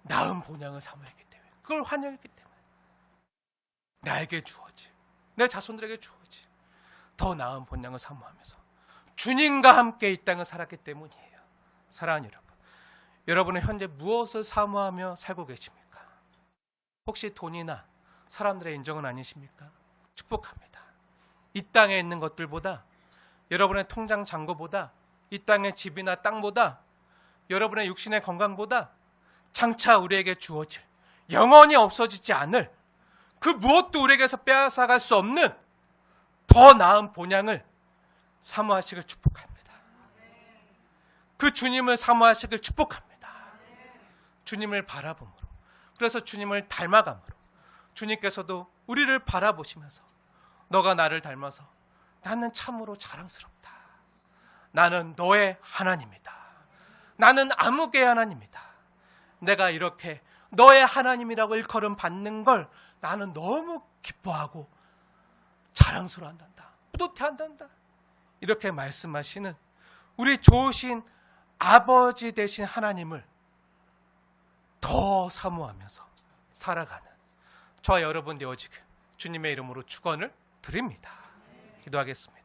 나은 본향을 사모했기 때문에, 그걸 환영했기 때문에. 나에게 주어질, 내 자손들에게 주어질 더 나은 본향을 사모하면서 주님과 함께 이 땅을 살았기 때문이에요. 사랑하는 여러분, 여러분은 현재 무엇을 사모하며 살고 계십니까? 혹시 돈이나 사람들의 인정은 아니십니까? 축복합니다. 이 땅에 있는 것들보다, 여러분의 통장 잔고보다, 이 땅의 집이나 땅보다, 여러분의 육신의 건강보다 장차 우리에게 주어질, 영원히 없어지지 않을 그 무엇도 우리에게서 빼앗아갈 수 없는 더 나은 본향을 사모하시길 축복합니다. 그 주님을 사모하시길 축복합니다. 주님을 바라봄으로, 그래서 주님을 닮아감으로 주님께서도 우리를 바라보시면서 너가 나를 닮아서 나는 참으로 자랑스럽다. 나는 너의 하나님이다. 나는 아무개의 하나님이다. 내가 이렇게 너의 하나님이라고 일컬음 받는 걸 나는 너무 기뻐하고 자랑스러워한단다. 뿌듯해한단다. 이렇게 말씀하시는 우리 좋으신 아버지 되신 하나님을 더 사모하면서 살아가는 저와 여러분 되어지길 주님의 이름으로 축원을 드립니다. 기도하겠습니다.